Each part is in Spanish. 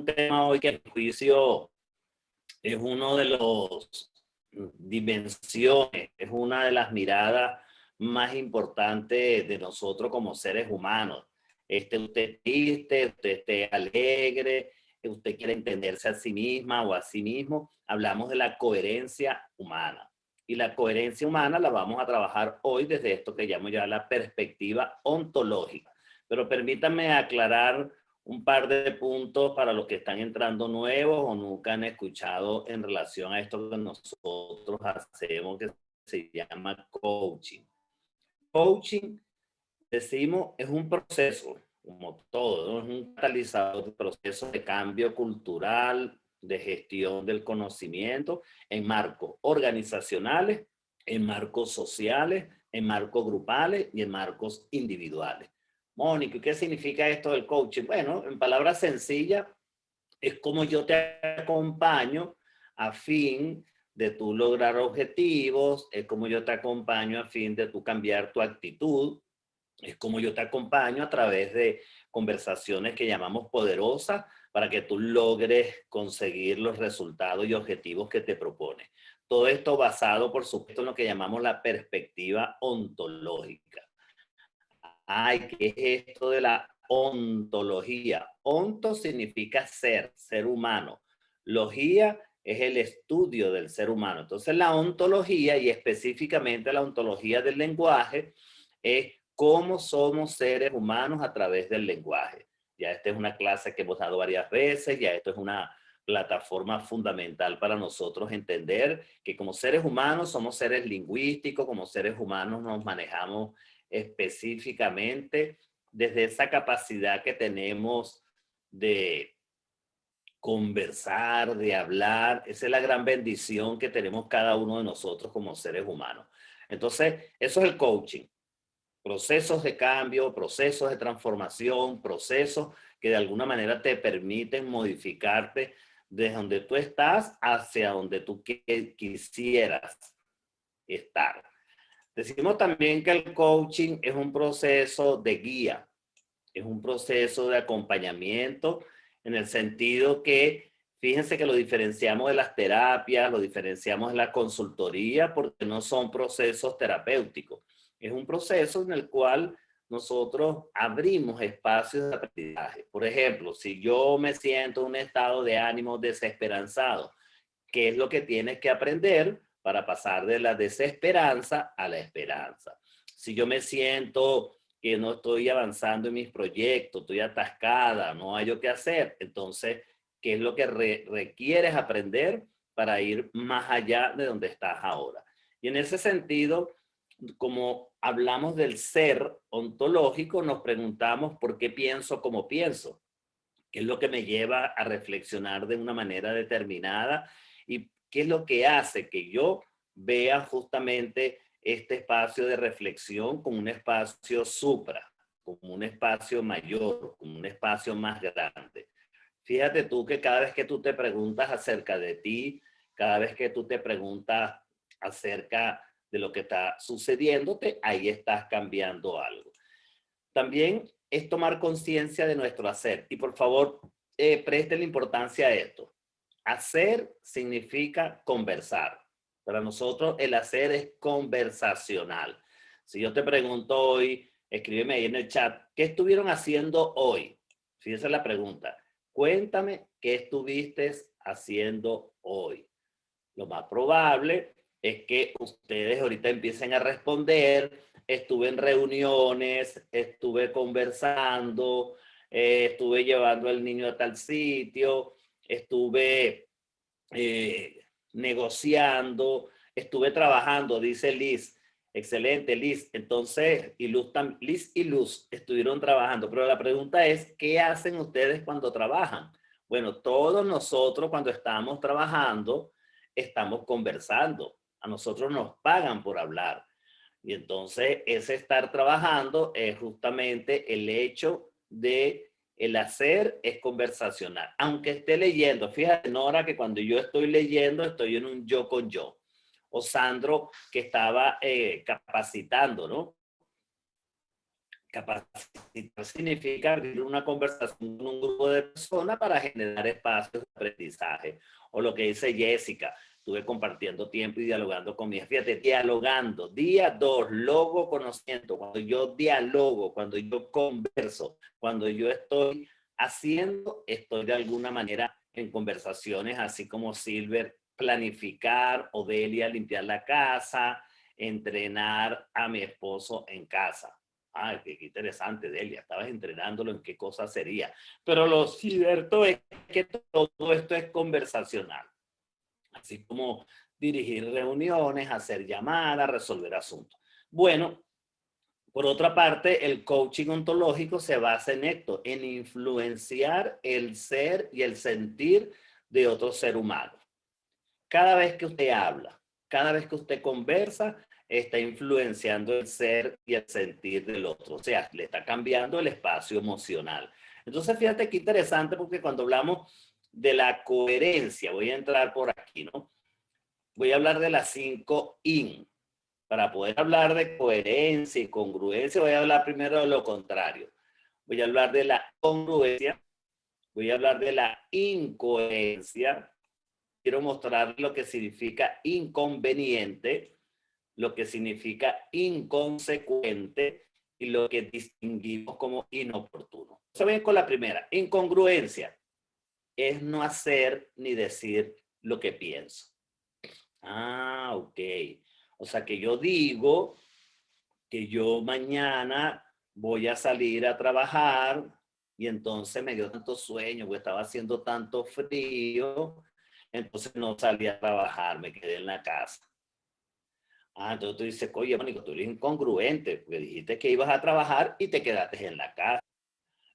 tema hoy que a mi juicio es uno de los dimensiones, es una de las miradas más importantes de nosotros como seres humanos. Usted es triste, usted esté alegre, usted quiere entenderse a sí misma o a sí mismo. Hablamos de la coherencia humana. Y la coherencia humana la vamos a trabajar hoy desde esto que llamo ya la perspectiva ontológica. Pero permítanme aclarar un par de puntos para los que están entrando nuevos o nunca han escuchado en relación a esto que nosotros hacemos, que se llama coaching. Coaching, decimos, es un proceso, como todo, ¿no? Es un catalizador de procesos de cambio cultural, de gestión del conocimiento en marcos organizacionales, en marcos sociales, en marcos grupales y en marcos individuales. Mónica, ¿qué significa esto del coaching? Bueno, en palabras sencillas, es como yo te acompaño a fin de tú lograr objetivos, es como yo te acompaño a fin de tú cambiar tu actitud, es como yo te acompaño a través de conversaciones que llamamos poderosas para que tú logres conseguir los resultados y objetivos que te propones. Todo esto basado, por supuesto, en lo que llamamos la perspectiva ontológica. Ay, ¿qué es esto de la ontología? Onto significa ser, ser humano. Logía es el estudio del ser humano. Entonces la ontología, y específicamente la ontología del lenguaje, es cómo somos seres humanos a través del lenguaje. Ya esta es una clase que hemos dado varias veces, ya esto es una plataforma fundamental para nosotros entender que como seres humanos somos seres lingüísticos, como seres humanos nos manejamos específicamente desde esa capacidad que tenemos de conversar, de hablar. Esa es la gran bendición que tenemos cada uno de nosotros como seres humanos. Entonces, eso es el coaching. Procesos de cambio, procesos de transformación, procesos que de alguna manera te permiten modificarte desde donde tú estás hacia donde tú quisieras estar. Decimos también que el coaching es un proceso de guía, es un proceso de acompañamiento en el sentido que, fíjense que lo diferenciamos de las terapias, lo diferenciamos de la consultoría porque no son procesos terapéuticos. Es un proceso en el cual nosotros abrimos espacios de aprendizaje. Por ejemplo, si yo me siento en un estado de ánimo desesperanzado, ¿qué es lo que tienes que aprender para pasar de la desesperanza a la esperanza? Si yo me siento que no estoy avanzando en mis proyectos, estoy atascada, no hay yo qué hacer, entonces, ¿qué es lo que requieres aprender para ir más allá de donde estás ahora? Y en ese sentido, como hablamos del ser ontológico, nos preguntamos por qué pienso como pienso, qué es lo que me lleva a reflexionar de una manera determinada y qué es lo que hace que yo vea justamente este espacio de reflexión como un espacio supra, como un espacio mayor, como un espacio más grande. Fíjate tú que cada vez que tú te preguntas acerca de ti, cada vez que tú te preguntas acerca de lo que está sucediéndote, ahí estás cambiando algo. También es tomar conciencia de nuestro hacer. Y por favor, presten importancia a esto. Hacer significa conversar. Para nosotros el hacer es conversacional. Si yo te pregunto hoy, escríbeme ahí en el chat, ¿qué estuvieron haciendo hoy? Fíjense la pregunta. Cuéntame qué estuviste haciendo hoy. Lo más probable es que ustedes ahorita empiecen a responder: estuve en reuniones, estuve conversando, estuve llevando al niño a tal sitio, estuve eh, negociando, estuve trabajando, dice Liz. Excelente, Liz. Entonces, Liz y Luz estuvieron trabajando, pero la pregunta es, ¿qué hacen ustedes cuando trabajan? Bueno, todos nosotros cuando estamos trabajando, estamos conversando. A nosotros nos pagan por hablar. Y entonces ese estar trabajando es justamente el hecho de el hacer es conversacional. Aunque esté leyendo, fíjate, Nora, que cuando yo estoy leyendo estoy en un yo con yo. O Sandro, que estaba capacitando, ¿no? Capacitar significa abrir una conversación con un grupo de personas para generar espacios de aprendizaje. O lo que dice Jessica, estuve compartiendo tiempo y dialogando con mi hija. Fíjate, dialogando. Día dos, logo conociendo. Cuando yo dialogo, cuando yo converso, cuando yo estoy haciendo, estoy de alguna manera en conversaciones, así como Silver, planificar, Odelia, limpiar la casa, entrenar a mi esposo en casa. Ah, qué interesante, Delia, estabas entrenándolo en qué cosa sería. Pero lo cierto es que todo esto es conversacional, así como dirigir reuniones, hacer llamadas, resolver asuntos. Bueno, por otra parte, el coaching ontológico se basa en esto, en influenciar el ser y el sentir de otro ser humano. Cada vez que usted habla, cada vez que usted conversa, está influenciando el ser y el sentir del otro. O sea, le está cambiando el espacio emocional. Entonces, fíjate qué interesante porque cuando hablamos de la coherencia, voy a entrar por aquí, ¿no? Voy a hablar de las 5 IN. Para poder hablar de coherencia y congruencia, voy a hablar primero de lo contrario. Voy a hablar de la congruencia, voy a hablar de la incoherencia. Quiero mostrar lo que significa inconveniente, lo que significa inconsecuente y lo que distinguimos como inoportuno. Se ven con la primera. Incongruencia es no hacer ni decir lo que pienso. Ah, ok. O sea que yo digo que yo mañana voy a salir a trabajar y entonces me dio tanto sueño, porque estaba haciendo tanto frío, entonces no salí a trabajar, me quedé en la casa. Ah, entonces tú dices, oye, Mónico, tú eres incongruente, porque dijiste que ibas a trabajar y te quedaste en la casa.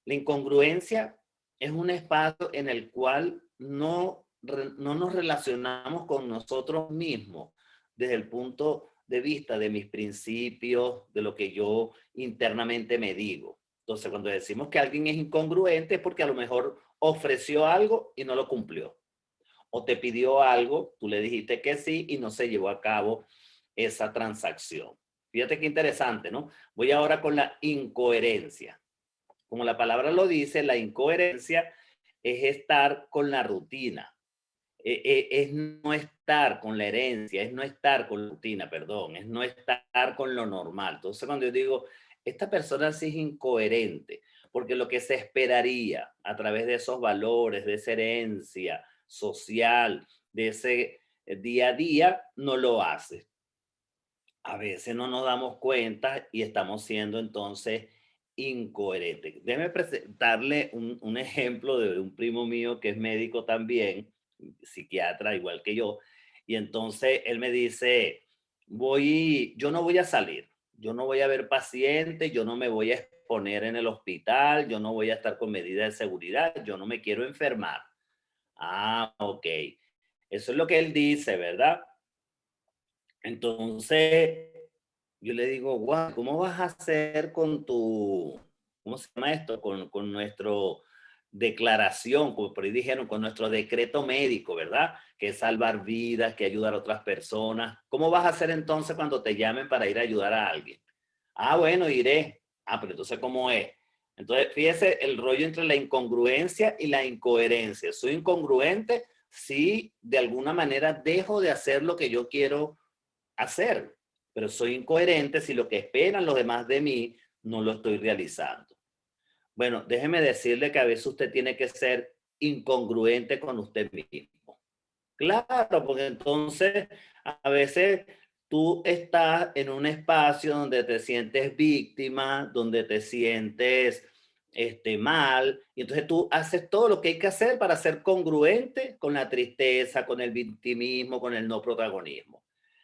La incongruencia es un espacio en el cual no nos relacionamos con nosotros mismos desde el punto de vista de mis principios, de lo que yo internamente me digo. Entonces, cuando decimos que alguien es incongruente es porque a lo mejor ofreció algo y no lo cumplió. O te pidió algo, tú le dijiste que sí y no se llevó a cabo esa transacción. Fíjate qué interesante, ¿no? Voy ahora con la incoherencia. Como la palabra lo dice, la incoherencia es estar con la rutina, es no estar con la herencia, es no estar con la rutina, perdón, es no estar con lo normal. Entonces, cuando yo digo, esta persona sí es incoherente, porque lo que se esperaría a través de esos valores, de esa herencia social, de ese día a día, no lo hace. A veces no nos damos cuenta y estamos siendo entonces incoherentes. Déjeme presentarle un ejemplo de un primo mío que es médico también, psiquiatra igual que yo, y entonces él me dice, yo no voy a salir, yo no voy a ver pacientes, yo no me voy a exponer en el hospital, yo no voy a estar con medidas de seguridad, yo no me quiero enfermar. Ah, ok. Eso es lo que él dice, ¿verdad? Entonces, yo le digo, guau, ¿cómo vas a hacer con cómo se llama esto? Con nuestro declaración, como por ahí dijeron, con nuestro decreto médico, ¿verdad? Que es salvar vidas, que ayudar a otras personas. ¿Cómo vas a hacer entonces cuando te llamen para ir a ayudar a alguien? Ah, bueno, iré. Ah, pero entonces, ¿cómo es? Entonces, fíjese el rollo entre la incongruencia y la incoherencia. Soy incongruente si de alguna manera dejo de hacer lo que yo quiero hacer, pero soy incoherente si lo que esperan los demás de mí no lo estoy realizando. Bueno, déjeme decirle que a veces usted tiene que ser incongruente con usted mismo. Claro, porque entonces a veces tú estás en un espacio donde te sientes víctima, donde te sientes mal, y entonces tú haces todo lo que hay que hacer para ser congruente con la tristeza, con el victimismo, con el no protagonismo.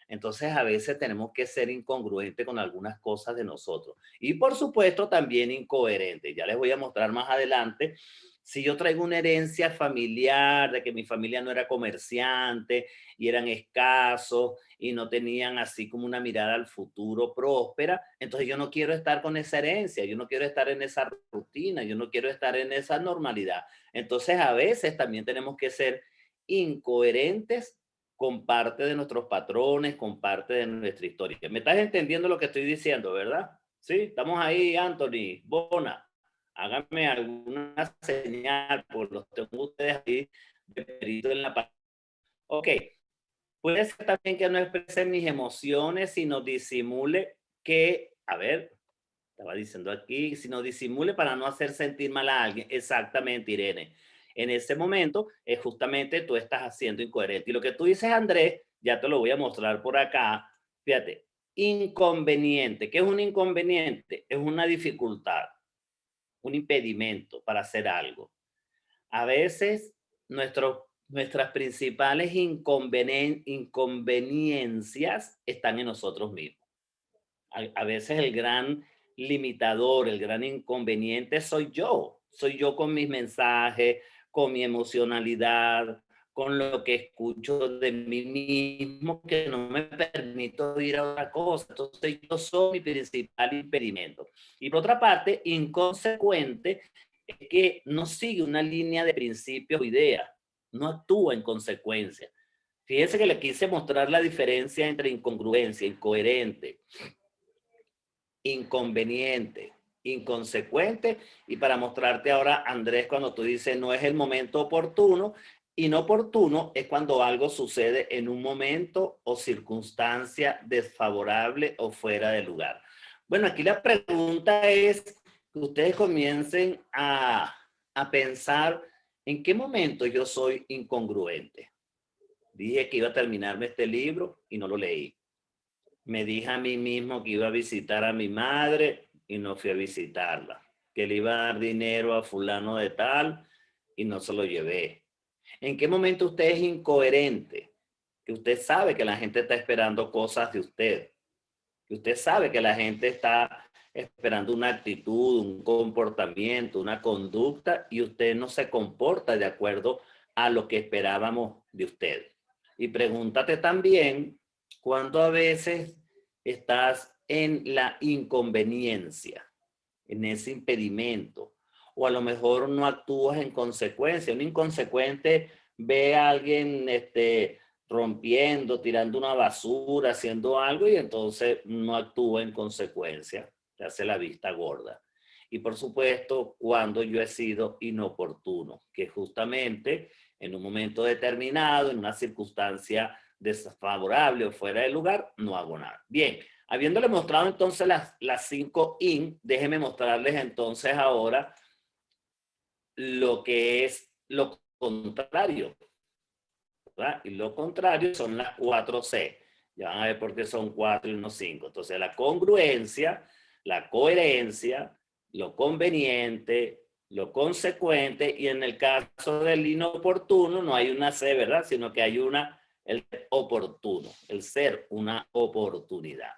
Entonces a veces tenemos que ser incongruentes con algunas cosas de nosotros. Y por supuesto también incoherentes. Ya les voy a mostrar más adelante si yo traigo una herencia familiar de que mi familia no era comerciante y eran escasos y no tenían así como una mirada al futuro próspera, entonces yo no quiero estar con esa herencia, yo no quiero estar en esa rutina, yo no quiero estar en esa normalidad. Entonces a veces también tenemos que ser incoherentes con parte de nuestros patrones, con parte de nuestra historia. ¿Me estás entendiendo lo que estoy diciendo, verdad? Sí, estamos ahí, Anthony, Bona. Háganme alguna señal, por los tengo ustedes ahí de perito en la pantalla. Ok, puede ser también que no exprese mis emociones, sino disimule que, a ver, estaba diciendo aquí, sino disimule para no hacer sentir mal a alguien. Exactamente, Irene. En ese momento, es justamente tú estás haciendo incoherente. Y lo que tú dices, Andrés, ya te lo voy a mostrar por acá. Fíjate, inconveniente. ¿Qué es un inconveniente? Es una dificultad, un impedimento para hacer algo. A veces nuestras principales inconveniencias están en nosotros mismos. A veces el gran limitador, el gran inconveniente soy yo con mis mensajes, con mi emocionalidad, con lo que escucho de mí mismo, que no me permito ir a otra cosa. Entonces yo soy mi principal impedimento. Y por otra parte, inconsecuente es que no sigue una línea de principios o ideas, no actúa en consecuencia. Fíjense que le quise mostrar la diferencia entre incongruencia, incoherente, inconveniente, inconsecuente, y para mostrarte ahora, Andrés, cuando tú dices no es el momento oportuno, inoportuno es cuando algo sucede en un momento o circunstancia desfavorable o fuera de lugar. Bueno, aquí la pregunta es que ustedes comiencen a pensar en qué momento yo soy incongruente. Dije que iba a terminarme este libro y no lo leí. Me dije a mí mismo que iba a visitar a mi madre y no fui a visitarla. Que le iba a dar dinero a fulano de tal y no se lo llevé. ¿En qué momento usted es incoherente? Que usted sabe que la gente está esperando cosas de usted. Que usted sabe que la gente está esperando una actitud, un comportamiento, una conducta y usted no se comporta de acuerdo a lo que esperábamos de usted. Y pregúntate también cuándo a veces estás en la inconveniencia, en ese impedimento, o a lo mejor no actúas en consecuencia. Un inconsecuente ve a alguien rompiendo, tirando una basura, haciendo algo y entonces no actúa en consecuencia, te hace la vista gorda. Y por supuesto, cuando yo he sido inoportuno, que justamente en un momento determinado, en una circunstancia desfavorable o fuera de lugar, no hago nada. Bien, habiéndole mostrado entonces las 5 IN, déjenme mostrarles entonces ahora lo que es lo contrario, ¿verdad? Y lo contrario son las 4 C. Ya van a ver por qué son 4 y no 5. Entonces la congruencia, la coherencia, lo conveniente, lo consecuente, y en el caso del inoportuno no hay una C, ¿verdad? Sino que hay el oportuno, el ser una oportunidad.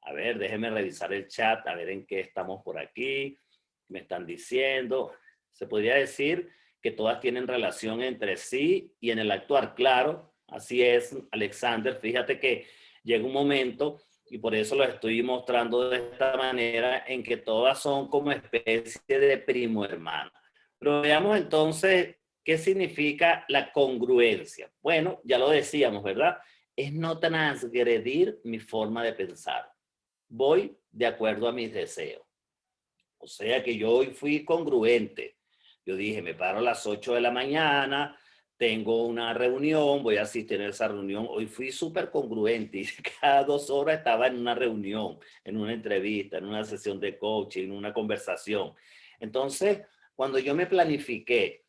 A ver, déjenme revisar el chat, a ver en qué estamos por aquí. Me están diciendo, se podría decir que todas tienen relación entre sí y en el actuar, claro. Así es, Alexander. Fíjate que llega un momento, y por eso lo estoy mostrando de esta manera, en que todas son como especie de primo hermano. Pero veamos entonces qué significa la congruencia. Bueno, ya lo decíamos, ¿verdad? Es no transgredir mi forma de pensar. Voy de acuerdo a mis deseos. O sea que yo hoy fui congruente. Yo dije, me paro a las 8 de la mañana, tengo una reunión, voy a asistir a esa reunión. Hoy fui súper congruente y cada 2 horas estaba en una reunión, en una entrevista, en una sesión de coaching, en una conversación. Entonces, cuando yo me planifiqué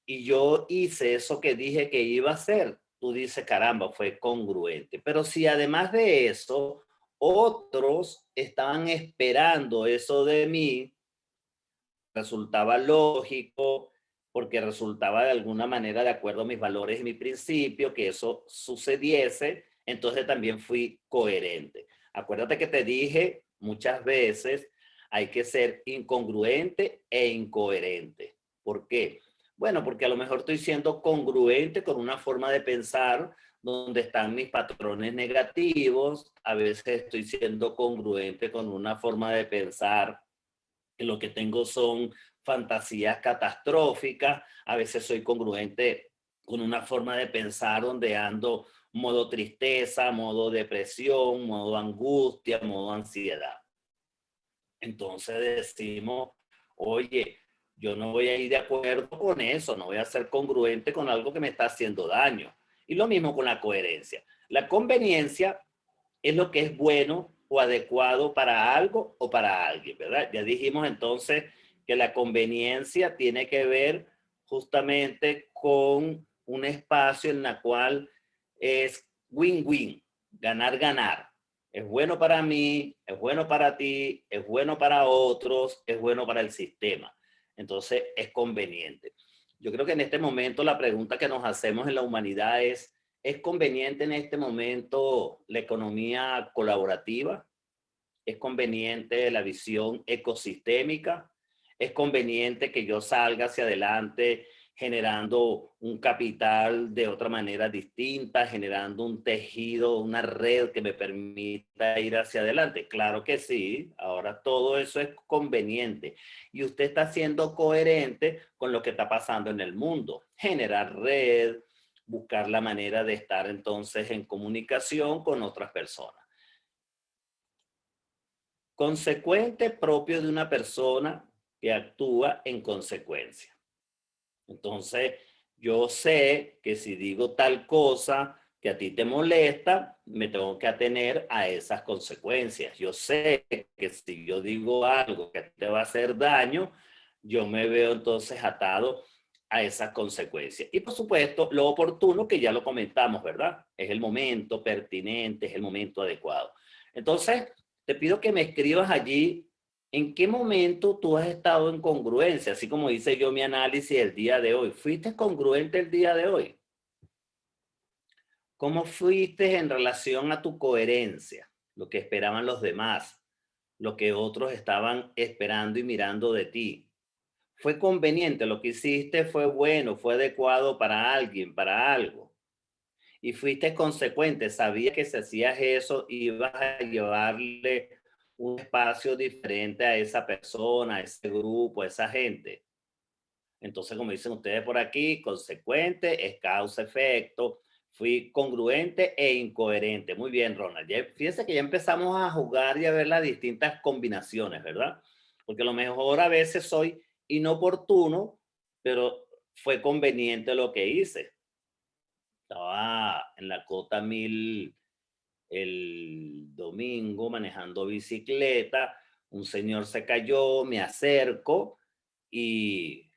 y yo hice eso que dije que iba a hacer, tú dices, caramba, fue congruente. Pero si además de eso, otros estaban esperando eso de mí, resultaba lógico, porque resultaba de alguna manera de acuerdo a mis valores y mi principio, que eso sucediese, entonces también fui coherente. Acuérdate que te dije muchas veces, hay que ser incongruente e incoherente. ¿Por qué? Bueno, porque a lo mejor estoy siendo congruente con una forma de pensar donde están mis patrones negativos, a veces estoy siendo congruente con una forma de pensar que lo que tengo son fantasías catastróficas, a veces soy congruente con una forma de pensar donde ando modo tristeza, modo depresión, modo angustia, modo ansiedad. Entonces decimos, oye, yo no voy a ir de acuerdo con eso, no voy a ser congruente con algo que me está haciendo daño. Y lo mismo con la coherencia. La conveniencia es lo que es bueno o adecuado para algo o para alguien, ¿verdad? Ya dijimos entonces que la conveniencia tiene que ver justamente con un espacio en el cual es win-win, ganar-ganar. Es bueno para mí, es bueno para ti, es bueno para otros, es bueno para el sistema. Entonces es conveniente. Yo creo que en este momento la pregunta que nos hacemos en la humanidad ¿es conveniente en este momento la economía colaborativa? ¿Es conveniente la visión ecosistémica? ¿Es conveniente que yo salga hacia adelante generando un capital de otra manera distinta, generando un tejido, una red que me permita ir hacia adelante? Claro que sí, ahora todo eso es conveniente y usted está siendo coherente con lo que está pasando en el mundo. Generar red, buscar la manera de estar entonces en comunicación con otras personas. Consecuente propio de una persona que actúa en consecuencia. Entonces, yo sé que si digo tal cosa que a ti te molesta, me tengo que atener a esas consecuencias. Yo sé que si yo digo algo que te va a hacer daño, yo me veo entonces atado a esas consecuencias. Y por supuesto, lo oportuno que ya lo comentamos, ¿verdad? Es el momento pertinente, es el momento adecuado. Entonces, te pido que me escribas allí en qué momento tú has estado en congruencia, así como hice yo mi análisis el día de hoy. ¿Fuiste congruente el día de hoy? ¿Cómo fuiste en relación a tu coherencia? Lo que esperaban los demás, lo que otros estaban esperando y mirando de ti. ¿Fue conveniente? ¿Lo que hiciste fue bueno, fue adecuado para alguien, para algo? Y fuiste consecuente, sabías que si hacías eso ibas a llevarle un espacio diferente a esa persona, a ese grupo, a esa gente. Entonces, como dicen ustedes por aquí, consecuente es causa-efecto. Fui congruente e incoherente. Muy bien, Ronald. Fíjense que ya empezamos a jugar y a ver las distintas combinaciones, ¿verdad? Porque a lo mejor a veces soy inoportuno, pero fue conveniente lo que hice. Estaba en la Cota 1000 el domingo manejando bicicleta, un señor se cayó, me acerco y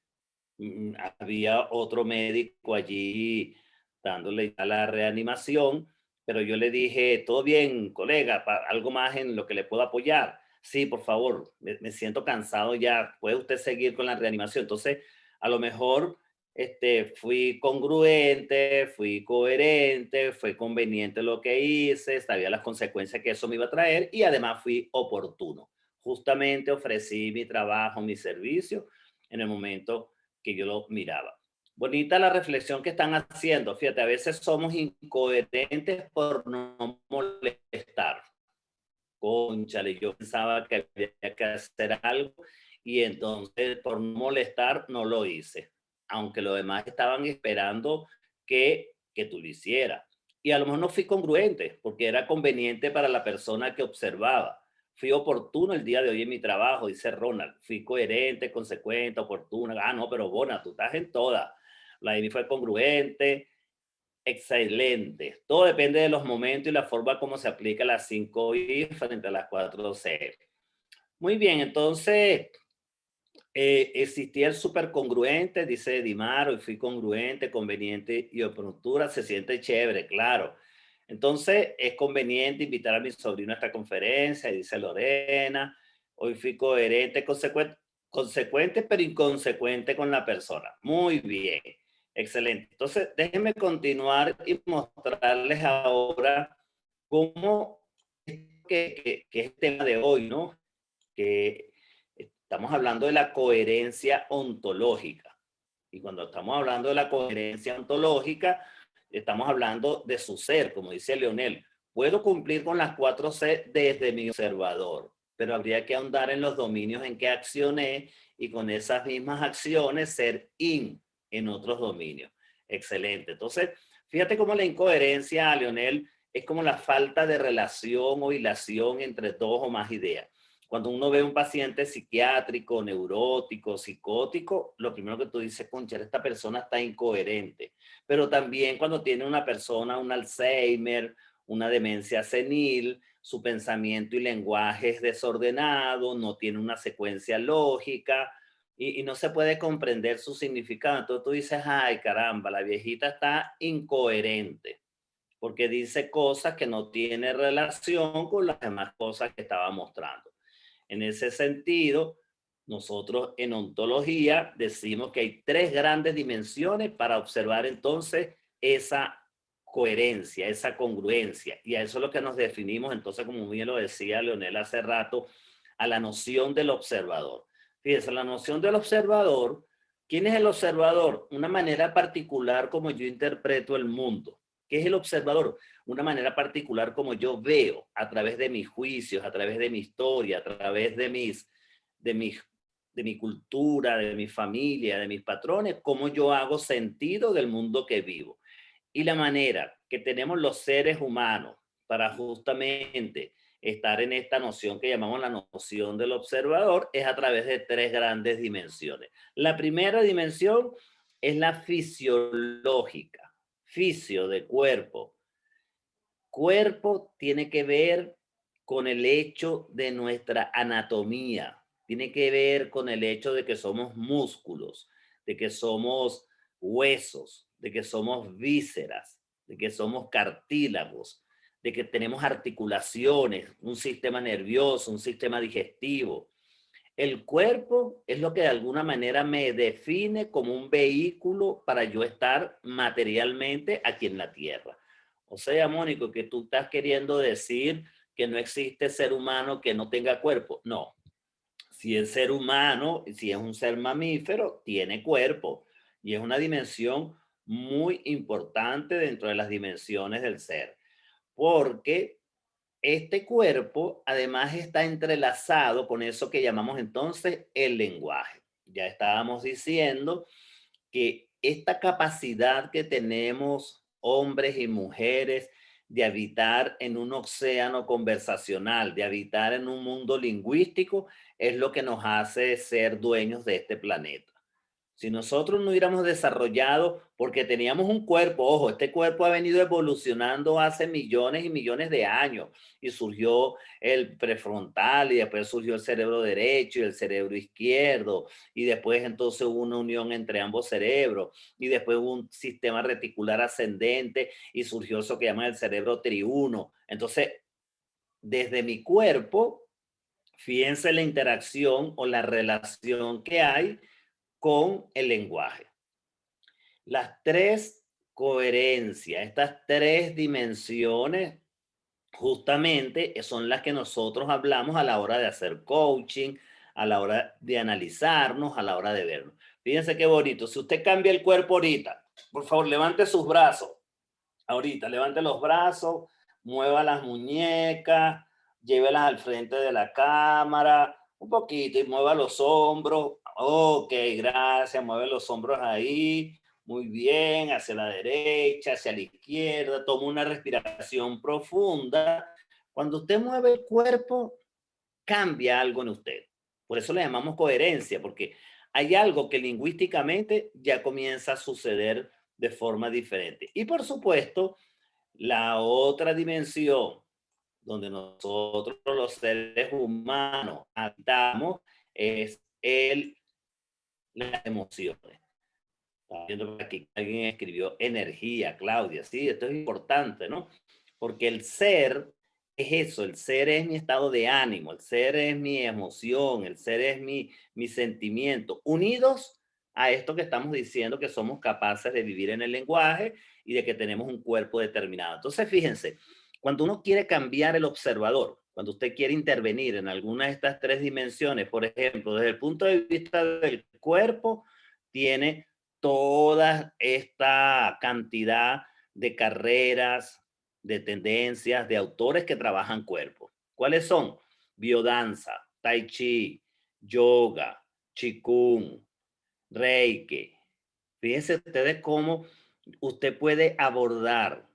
había otro médico allí dándole a la reanimación, pero yo le dije, todo bien, colega, algo más en lo que le puedo apoyar. Sí, por favor, me siento cansado ya, puede usted seguir con la reanimación. Entonces, a lo mejor fui congruente, fui coherente, fue conveniente lo que hice, sabía las consecuencias que eso me iba a traer y además fui oportuno. Justamente ofrecí mi trabajo, mi servicio en el momento que yo lo miraba. Bonita la reflexión que están haciendo. Fíjate, a veces somos incoherentes por no molestar. Cónchale, yo pensaba que había que hacer algo y entonces por no molestar no lo hice, aunque los demás estaban esperando que tú lo hicieras. Y a lo mejor no fui congruente porque era conveniente para la persona que observaba. Fui oportuno el día de hoy en mi trabajo, dice Ronald. Fui coherente, consecuente, oportuno. Ah, no, pero Bona, tú estás en toda. La Amy fue congruente, excelente. Todo depende de los momentos y la forma como se aplica las 5 I frente a las 4 C. Muy bien, entonces existía el súper congruente, dice Dimar, hoy fui congruente, conveniente y oportuna, se siente chévere, claro. Entonces es conveniente invitar a mi sobrino a esta conferencia, dice Lorena, hoy fui coherente, consecuente pero inconsecuente con la persona. Muy bien, excelente. Entonces déjenme continuar y mostrarles ahora cómo que es el tema de hoy, ¿no? Que estamos hablando de la coherencia ontológica. Y cuando estamos hablando de la coherencia ontológica, estamos hablando de su ser, como dice Leonel. Puedo cumplir con las 4 C desde mi observador, pero habría que ahondar en los dominios en que accioné y con esas mismas acciones ser en otros dominios. Excelente. Entonces, fíjate cómo la incoherencia, Leonel, es como la falta de relación o hilación entre dos o más ideas. Cuando uno ve un paciente psiquiátrico, neurótico, psicótico, lo primero que tú dices, concha, esta persona está incoherente. Pero también cuando tiene una persona un Alzheimer, una demencia senil, su pensamiento y lenguaje es desordenado, no tiene una secuencia lógica y no se puede comprender su significado. Entonces tú dices, ay caramba, la viejita está incoherente porque dice cosas que no tienen relación con las demás cosas que estaba mostrando. En ese sentido, nosotros en ontología decimos que hay tres grandes dimensiones para observar entonces esa coherencia, esa congruencia. Y a eso es lo que nos definimos entonces, como bien lo decía Leonel hace rato, a la noción del observador. Fíjense, la noción del observador, ¿quién es el observador? Una manera particular como yo interpreto el mundo. ¿Qué es el observador? Una manera particular como yo veo a través de mis juicios, a través de mi historia, a través de mi cultura, de mi familia, de mis patrones, cómo yo hago sentido del mundo que vivo. Y la manera que tenemos los seres humanos para justamente estar en esta noción que llamamos la noción del observador es a través de tres grandes dimensiones. La primera dimensión es la fisiológica, fisio de cuerpo. Cuerpo tiene que ver con el hecho de nuestra anatomía, tiene que ver con el hecho de que somos músculos, de que somos huesos, de que somos vísceras, de que somos cartílagos, de que tenemos articulaciones, un sistema nervioso, un sistema digestivo. El cuerpo es lo que de alguna manera me define como un vehículo para yo estar materialmente aquí en la tierra. O sea, Mónico, que tú estás queriendo decir que no existe ser humano que no tenga cuerpo. No, si es ser humano, si es un ser mamífero, tiene cuerpo y es una dimensión muy importante dentro de las dimensiones del ser, porque este cuerpo además está entrelazado con eso que llamamos entonces el lenguaje. Ya estábamos diciendo que esta capacidad que tenemos hombres y mujeres de habitar en un océano conversacional, de habitar en un mundo lingüístico, es lo que nos hace ser dueños de este planeta. Si nosotros no hubiéramos desarrollado, porque teníamos un cuerpo, ojo, este cuerpo ha venido evolucionando hace millones y millones de años y surgió el prefrontal y después surgió el cerebro derecho y el cerebro izquierdo y después entonces hubo una unión entre ambos cerebros y después hubo un sistema reticular ascendente y surgió eso que llaman el cerebro triuno. Entonces, desde mi cuerpo, fíjense la interacción o la relación que hay con el lenguaje. Las tres coherencias, estas tres dimensiones, justamente son las que nosotros hablamos a la hora de hacer coaching, a la hora de analizarnos, a la hora de vernos. Fíjense qué bonito. Si usted cambia el cuerpo ahorita, por favor, levante sus brazos. Ahorita, levante los brazos, mueva las muñecas, llévelas al frente de la cámara, un poquito y mueva los hombros. Ok, gracias, mueve los hombros ahí. Muy bien, hacia la derecha, hacia la izquierda. Toma una respiración profunda. Cuando usted mueve el cuerpo, cambia algo en usted. Por eso le llamamos coherencia, porque hay algo que lingüísticamente ya comienza a suceder de forma diferente. Y por supuesto, la otra dimensión donde nosotros los seres humanos habitamos es las emociones. Estaba viendo por aquí que alguien escribió energía, Claudia. Sí, esto es importante, ¿no? Porque el ser es eso, el ser es mi estado de ánimo, el ser es mi emoción, el ser es mi sentimiento, unidos a esto que estamos diciendo que somos capaces de vivir en el lenguaje y de que tenemos un cuerpo determinado. Entonces, fíjense, cuando uno quiere cambiar el observador, cuando usted quiere intervenir en alguna de estas tres dimensiones, por ejemplo, desde el punto de vista del cuerpo, tiene toda esta cantidad de carreras, de tendencias, de autores que trabajan cuerpo. ¿Cuáles son? Biodanza, tai chi, yoga, qigong, reiki. Fíjense ustedes cómo usted puede abordar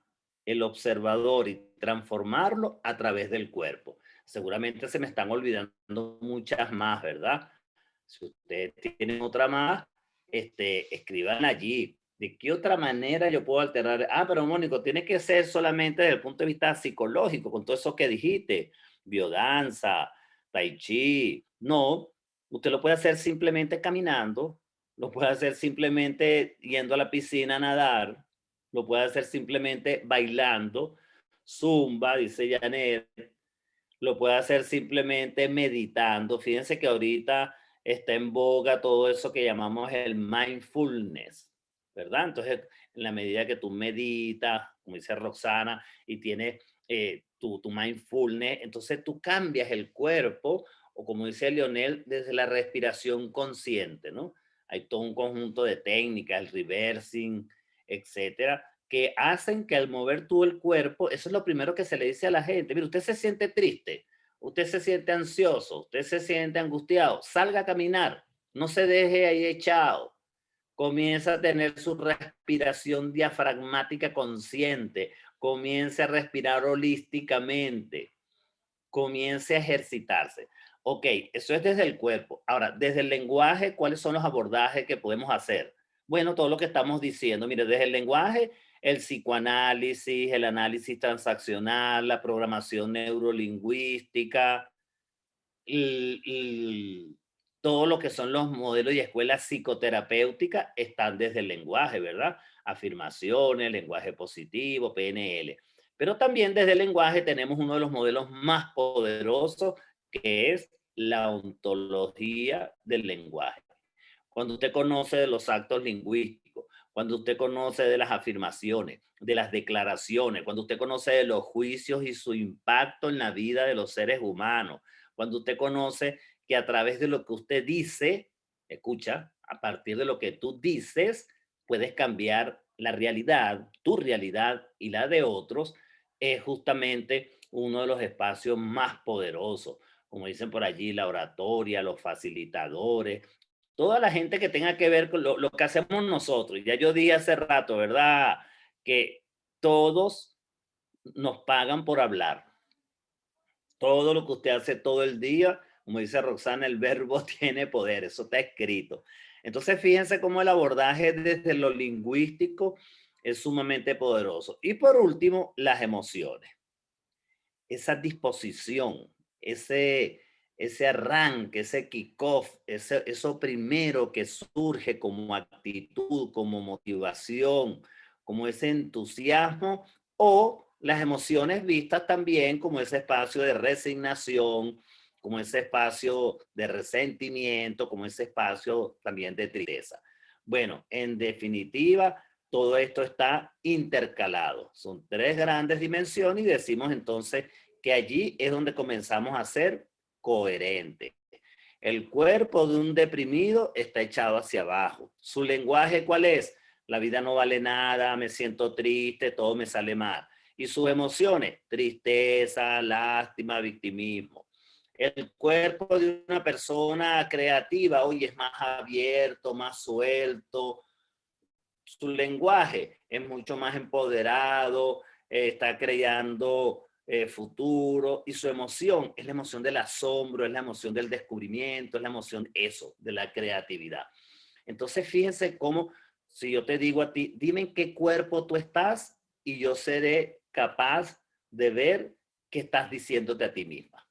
el observador y transformarlo a través del cuerpo. Seguramente se me están olvidando muchas más, ¿verdad? Si ustedes tienen otra más, escriban allí. ¿De qué otra manera yo puedo alterar? Ah, pero Mónico, tiene que ser solamente desde el punto de vista psicológico, con todo eso que dijiste, biodanza, tai chi. No, usted lo puede hacer simplemente caminando, lo puede hacer simplemente yendo a la piscina a nadar, lo puede hacer simplemente bailando, zumba, dice Janet, lo puede hacer simplemente meditando. Fíjense que ahorita está en boga todo eso que llamamos el mindfulness, ¿verdad? Entonces, en la medida que tú meditas, como dice Roxana, y tienes tu mindfulness, entonces tú cambias el cuerpo, o como dice Leonel, desde la respiración consciente, ¿no? Hay todo un conjunto de técnicas, el reversing, etcétera, que hacen que al mover tú el cuerpo, eso es lo primero que se le dice a la gente. Mire, usted se siente triste, usted se siente ansioso, usted se siente angustiado, salga a caminar, no se deje ahí echado. Comienza a tener su respiración diafragmática consciente, comience a respirar holísticamente, comience a ejercitarse. Ok, eso es desde el cuerpo. Ahora, desde el lenguaje, ¿cuáles son los abordajes que podemos hacer? Bueno, todo lo que estamos diciendo. Mire, desde el lenguaje, el psicoanálisis, el análisis transaccional, la programación neurolingüística, y todo lo que son los modelos y escuelas psicoterapéuticas están desde el lenguaje, ¿verdad? Afirmaciones, lenguaje positivo, PNL. Pero también desde el lenguaje tenemos uno de los modelos más poderosos, que es la ontología del lenguaje. Cuando usted conoce de los actos lingüísticos, cuando usted conoce de las afirmaciones, de las declaraciones, cuando usted conoce de los juicios y su impacto en la vida de los seres humanos, cuando usted conoce que a través de lo que usted dice, escucha, a partir de lo que tú dices, puedes cambiar la realidad, tu realidad y la de otros, es justamente uno de los espacios más poderosos. Como dicen por allí, la oratoria, los facilitadores, toda la gente que tenga que ver con lo que hacemos nosotros. Ya yo dije hace rato, ¿verdad? Que todos nos pagan por hablar. Todo lo que usted hace todo el día, como dice Roxana, el verbo tiene poder, eso está escrito. Entonces, fíjense cómo el abordaje desde lo lingüístico es sumamente poderoso. Y por último, las emociones. Esa disposición, ese arranque, ese kickoff, eso primero que surge como actitud, como motivación, como ese entusiasmo, o las emociones vistas también como ese espacio de resignación, como ese espacio de resentimiento, como ese espacio también de tristeza. Bueno, en definitiva, todo esto está intercalado. Son tres grandes dimensiones y decimos entonces que allí es donde comenzamos a ser coherentes. El cuerpo de un deprimido está echado hacia abajo. ¿Su lenguaje cuál es? La vida no vale nada, me siento triste, todo me sale mal. ¿Y sus emociones? Tristeza, lástima, victimismo. El cuerpo de una persona creativa hoy es más abierto, más suelto. Su lenguaje es mucho más empoderado, está creando futuro, y su emoción es la emoción del asombro, es la emoción del descubrimiento, es la emoción eso, de la creatividad. Entonces fíjense cómo, si yo te digo a ti, dime en qué cuerpo tú estás y yo seré capaz de ver qué estás diciéndote a ti misma.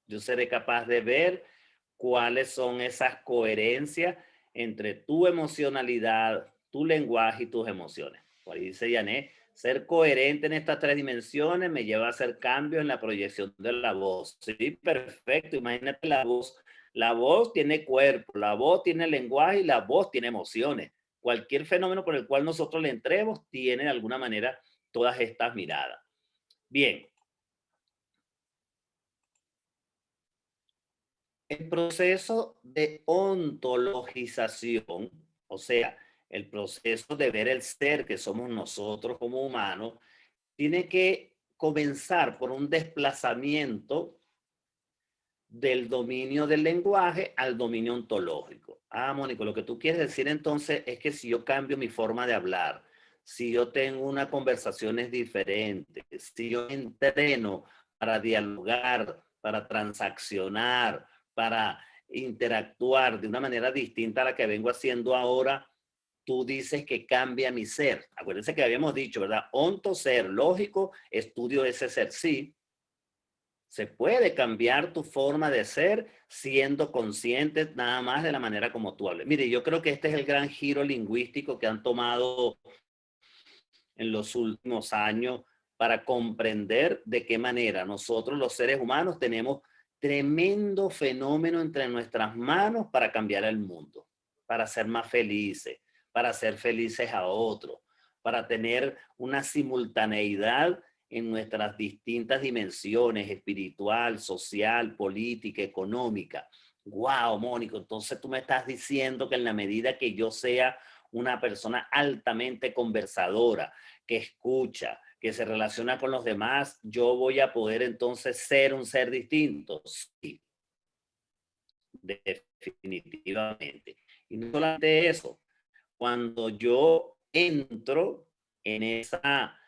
Yo seré capaz de ver cuáles son esas coherencias entre tu emocionalidad, tu lenguaje y tus emociones. Por ahí dice Janet, ser coherente en estas tres dimensiones me lleva a hacer cambios en la proyección de la voz. Sí, perfecto. Imagínate la voz. La voz tiene cuerpo, la voz tiene lenguaje y la voz tiene emociones. Cualquier fenómeno por el cual nosotros le entremos tiene de alguna manera todas estas miradas. Bien, el proceso de ontologización, o sea, el proceso de ver el ser que somos nosotros como humanos, tiene que comenzar por un desplazamiento del dominio del lenguaje al dominio ontológico. Ah, Mónico, lo que tú quieres decir entonces es que si yo cambio mi forma de hablar, si yo tengo una conversación diferente, si yo entreno para dialogar para transaccionar, para interactuar de una manera distinta a la que vengo haciendo ahora, tú dices que cambia mi ser. Acuérdense que habíamos dicho, ¿verdad? Onto ser, lógico, estudio ese ser. Sí, se puede cambiar tu forma de ser siendo consciente nada más de la manera como tú hables. Mire, yo creo que este es el gran giro lingüístico que han tomado en los últimos años para comprender de qué manera nosotros los seres humanos tenemos tremendo fenómeno entre nuestras manos para cambiar el mundo, para ser más felices, para hacer felices a otros, para tener una simultaneidad en nuestras distintas dimensiones, espiritual, social, política, económica. Wow, Mónico, entonces tú me estás diciendo que en la medida que yo sea una persona altamente conversadora, que escucha, que se relaciona con los demás, yo voy a poder entonces ser un ser distinto. Sí, definitivamente. Y no solamente eso, cuando yo entro en esa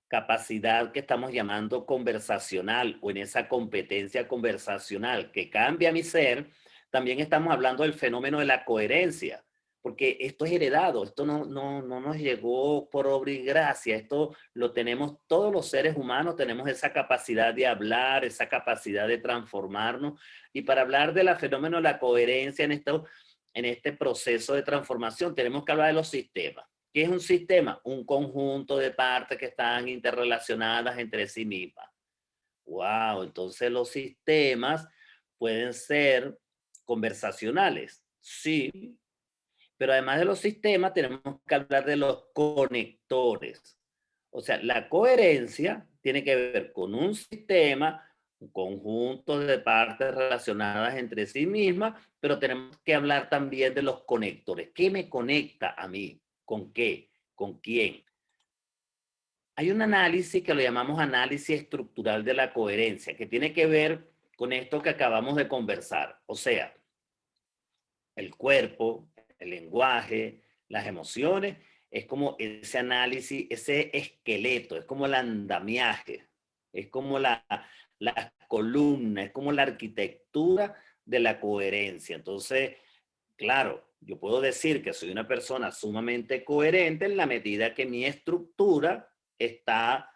capacidad que estamos llamando conversacional o en esa competencia conversacional que cambia mi ser, también estamos hablando del fenómeno de la coherencia, porque esto es heredado, esto no nos llegó por obra y gracia, esto lo tenemos todos los seres humanos, tenemos esa capacidad de hablar, esa capacidad de transformarnos, y para hablar del fenómeno de la coherencia en este proceso de transformación tenemos que hablar de los sistemas. ¿Qué es un sistema? Un conjunto de partes que están interrelacionadas entre sí mismas. Wow, entonces los sistemas pueden ser conversacionales, sí, pero además de los sistemas tenemos que hablar de los conectores. O sea, la coherencia tiene que ver con un sistema, un conjunto de partes relacionadas entre sí mismas, pero tenemos que hablar también de los conectores. ¿Qué me conecta a mí? ¿Con qué? ¿Con quién? Hay un análisis que lo llamamos análisis estructural de la coherencia, que tiene que ver con esto que acabamos de conversar. O sea, el cuerpo, el lenguaje, las emociones, es como ese análisis, ese esqueleto, es como el andamiaje, es como la columna, es como la arquitectura de la coherencia. Entonces, claro, yo puedo decir que soy una persona sumamente coherente en la medida que mi estructura está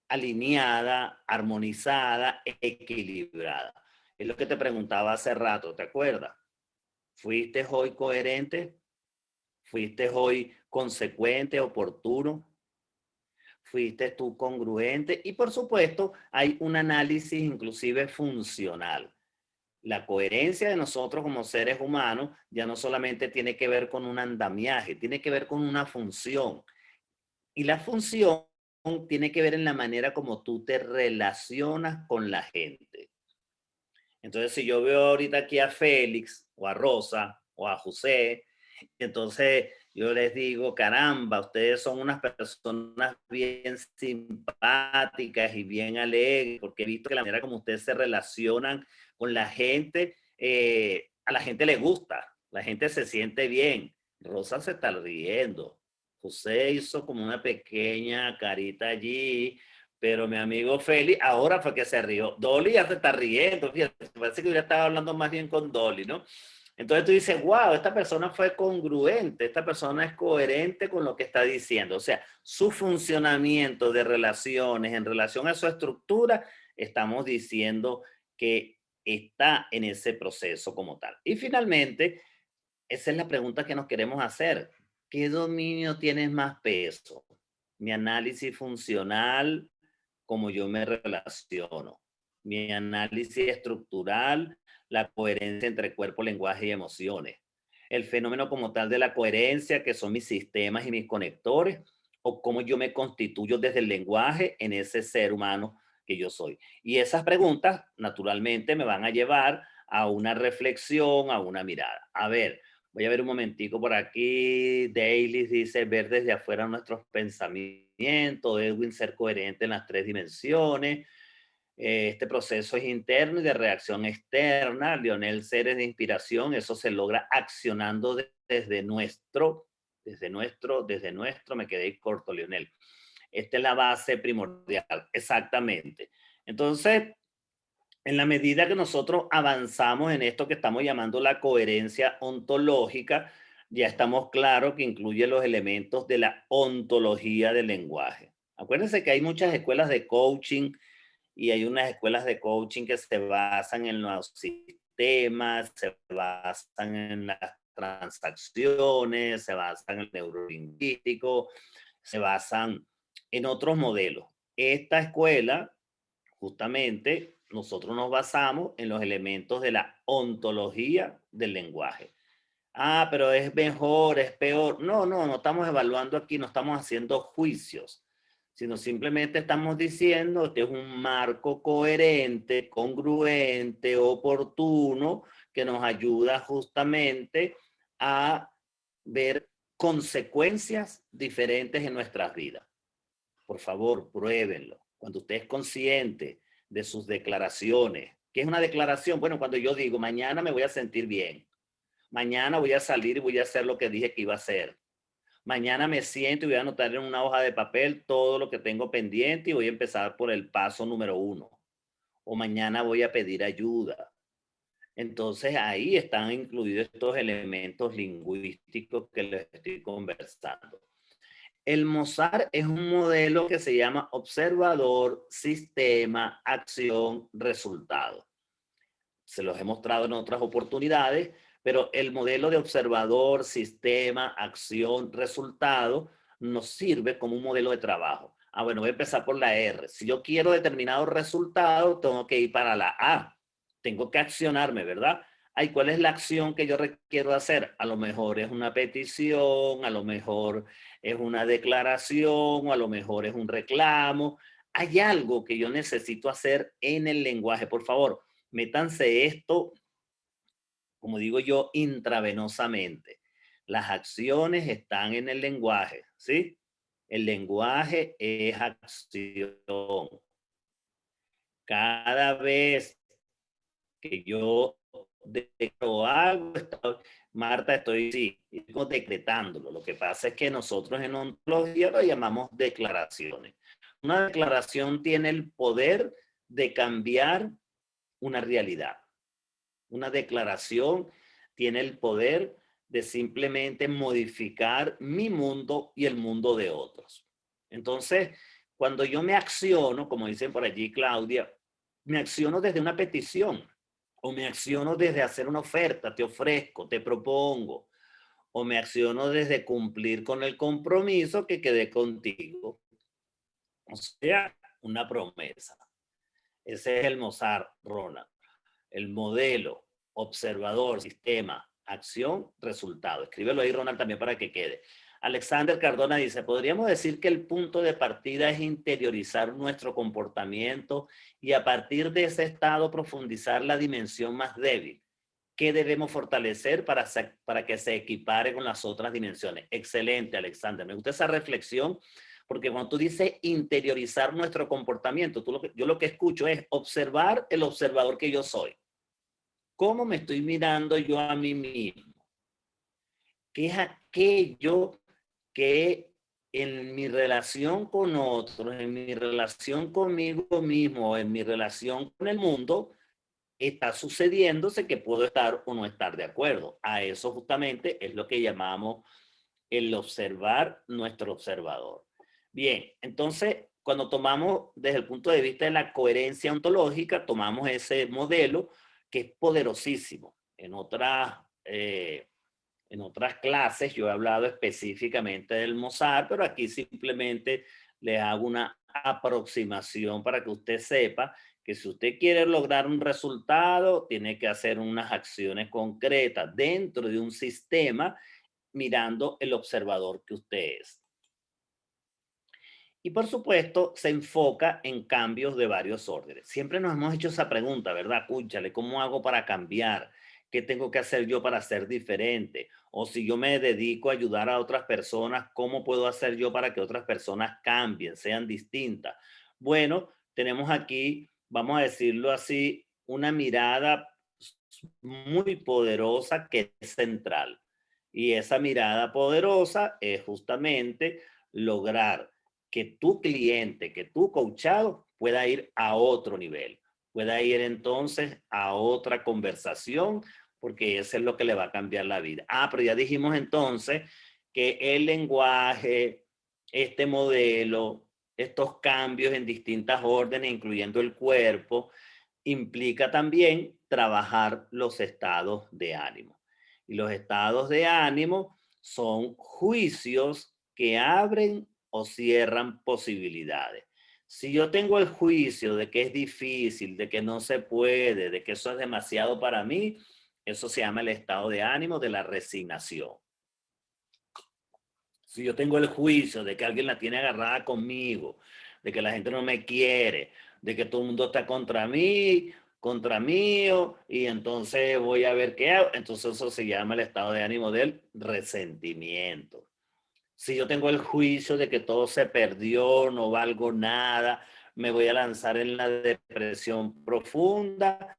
alineada, armonizada, equilibrada. Es lo que te preguntaba hace rato, ¿te acuerdas? ¿Fuiste hoy coherente? ¿Fuiste hoy consecuente, oportuno? ¿Fuiste tú congruente? Y por supuesto, hay un análisis inclusive funcional. La coherencia de nosotros como seres humanos ya no solamente tiene que ver con un andamiaje, tiene que ver con una función. Y la función tiene que ver en la manera como tú te relacionas con la gente. Entonces, si yo veo ahorita aquí a Félix o a Rosa o a José, entonces yo les digo, caramba, ustedes son unas personas bien simpáticas y bien alegres, porque he visto que la manera como ustedes se relacionan con la gente, a la gente le gusta, la gente se siente bien. Rosa se está riendo. José hizo como una pequeña carita allí, pero mi amigo Félix ahora fue que se rió. Dolly ya se está riendo, fíjate, parece que yo ya estaba hablando más bien con Dolly, ¿no? Entonces tú dices, wow, esta persona fue congruente, esta persona es coherente con lo que está diciendo. O sea, su funcionamiento de relaciones en relación a su estructura, estamos diciendo que está en ese proceso como tal. Y finalmente, esa es la pregunta que nos queremos hacer. ¿Qué dominio tienes más peso? Mi análisis funcional, cómo yo me relaciono. Mi análisis estructural, la coherencia entre cuerpo, lenguaje y emociones. El fenómeno como tal de la coherencia, que son mis sistemas y mis conectores, o cómo yo me constituyo desde el lenguaje en ese ser humano que yo soy. Y esas preguntas, naturalmente, me van a llevar a una reflexión, a una mirada. A ver, voy a ver un momentico por aquí. Daily dice ver desde afuera nuestros pensamientos. Edwin, ser coherente en las tres dimensiones. Este proceso es interno y de reacción externa. Lionel, seres de inspiración. Eso se logra accionando desde nuestro, me quedé corto, Lionel. Esta es la base primordial, exactamente. Entonces, en la medida que nosotros avanzamos en esto que estamos llamando la coherencia ontológica, ya estamos claros que incluye los elementos de la ontología del lenguaje. Acuérdense que hay muchas escuelas de coaching y hay unas escuelas de coaching que se basan en los sistemas, se basan en las transacciones, se basan en el neurolingüístico, se basan en otros modelos. Esta escuela, justamente, nosotros nos basamos en los elementos de la ontología del lenguaje. Ah, pero es mejor, es peor. No, no, no estamos evaluando aquí, no estamos haciendo juicios, sino simplemente estamos diciendo que es un marco coherente, congruente, oportuno, que nos ayuda justamente a ver consecuencias diferentes en nuestras vidas. Por favor, pruébenlo. Cuando usted es consciente de sus declaraciones, ¿qué es una declaración? Bueno, cuando yo digo, mañana me voy a sentir bien, mañana voy a salir y voy a hacer lo que dije que iba a hacer. Mañana me siento y voy a anotar en una hoja de papel todo lo que tengo pendiente y voy a empezar por el paso número 1. O mañana voy a pedir ayuda. Entonces ahí están incluidos estos elementos lingüísticos que les estoy conversando. El Mozart es un modelo que se llama observador, sistema, acción, resultado. Se los he mostrado en otras oportunidades, pero el modelo de observador, sistema, acción, resultado nos sirve como un modelo de trabajo. Ah, bueno, voy a empezar por la R. Si yo quiero determinado resultado, tengo que ir para la A. Tengo que accionarme, ¿verdad? Ay, ¿cuál es la acción que yo requiero hacer? A lo mejor es una petición, a lo mejor es una declaración, o a lo mejor es un reclamo. Hay algo que yo necesito hacer en el lenguaje. Por favor, métanse esto, como digo yo, intravenosamente. Las acciones están en el lenguaje, ¿sí? El lenguaje es acción. Cada vez que yo declaro algo, Marta, estoy sí, decretándolo. Lo que pasa es que nosotros en ontología lo llamamos declaraciones. Una declaración tiene el poder de cambiar una realidad. Una declaración tiene el poder de simplemente modificar mi mundo y el mundo de otros. Entonces, cuando yo me acciono, como dicen por allí Claudia, me acciono desde una petición o me acciono desde hacer una oferta, te ofrezco, te propongo, o me acciono desde cumplir con el compromiso que quedé contigo. O sea, una promesa. Ese es el Mozart, Ronald. El modelo, observador, sistema, acción, resultado. Escríbelo ahí, Ronald, también para que quede. Alexander Cardona dice, podríamos decir que el punto de partida es interiorizar nuestro comportamiento y a partir de ese estado profundizar la dimensión más débil. ¿Qué debemos fortalecer para que se equipare con las otras dimensiones? Excelente, Alexander. Me gusta esa reflexión porque cuando tú dices interiorizar nuestro comportamiento, yo lo que escucho es observar el observador que yo soy. ¿Cómo me estoy mirando yo a mí mismo? ¿Qué es aquello que en mi relación con otros, en mi relación conmigo mismo, en mi relación con el mundo, está sucediéndose que puedo estar o no estar de acuerdo? A eso justamente es lo que llamamos el observar nuestro observador. Bien, entonces, cuando tomamos desde el punto de vista de la coherencia ontológica, tomamos ese modelo que es poderosísimo. En otras clases yo he hablado específicamente del Mozart, pero aquí simplemente les hago una aproximación para que usted sepa que si usted quiere lograr un resultado, tiene que hacer unas acciones concretas dentro de un sistema mirando el observador que usted es. Y por supuesto, se enfoca en cambios de varios órdenes. Siempre nos hemos hecho esa pregunta, ¿verdad? Cúchale, ¿cómo hago para cambiar? ¿Qué tengo que hacer yo para ser diferente? O si yo me dedico a ayudar a otras personas, ¿cómo puedo hacer yo para que otras personas cambien, sean distintas? Bueno, tenemos aquí, vamos a decirlo así, una mirada muy poderosa que es central. Y esa mirada poderosa es justamente lograr que tu cliente, que tu coachado pueda ir a otro nivel, pueda ir entonces a otra conversación, porque eso es lo que le va a cambiar la vida. Pero ya dijimos entonces que el lenguaje, este modelo, estos cambios en distintas órdenes, incluyendo el cuerpo, implica también trabajar los estados de ánimo. Y los estados de ánimo son juicios que abren o cierran posibilidades. Si yo tengo el juicio de que es difícil, de que no se puede, de que eso es demasiado para mí, eso se llama el estado de ánimo de la resignación. Si yo tengo el juicio de que alguien la tiene agarrada conmigo, de que la gente no me quiere, de que todo el mundo está contra mí, contra mío, y entonces voy a ver qué hago, entonces eso se llama el estado de ánimo del resentimiento. Si yo tengo el juicio de que todo se perdió, no valgo nada, me voy a lanzar en la depresión profunda,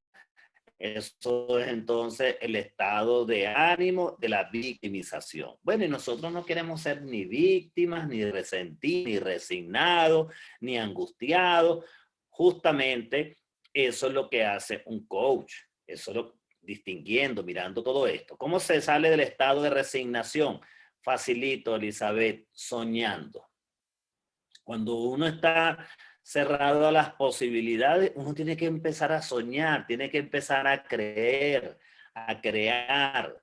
eso es entonces el estado de ánimo de la victimización. Bueno, y nosotros no queremos ser ni víctimas, ni resentidos, ni resignados, ni angustiados. Justamente eso es lo que hace un coach. Eso es lo distinguiendo, mirando todo esto. ¿Cómo se sale del estado de resignación? Facilito, Elizabeth, soñando. Cuando uno está cerrado a las posibilidades, uno tiene que empezar a soñar, tiene que empezar a creer, a crear.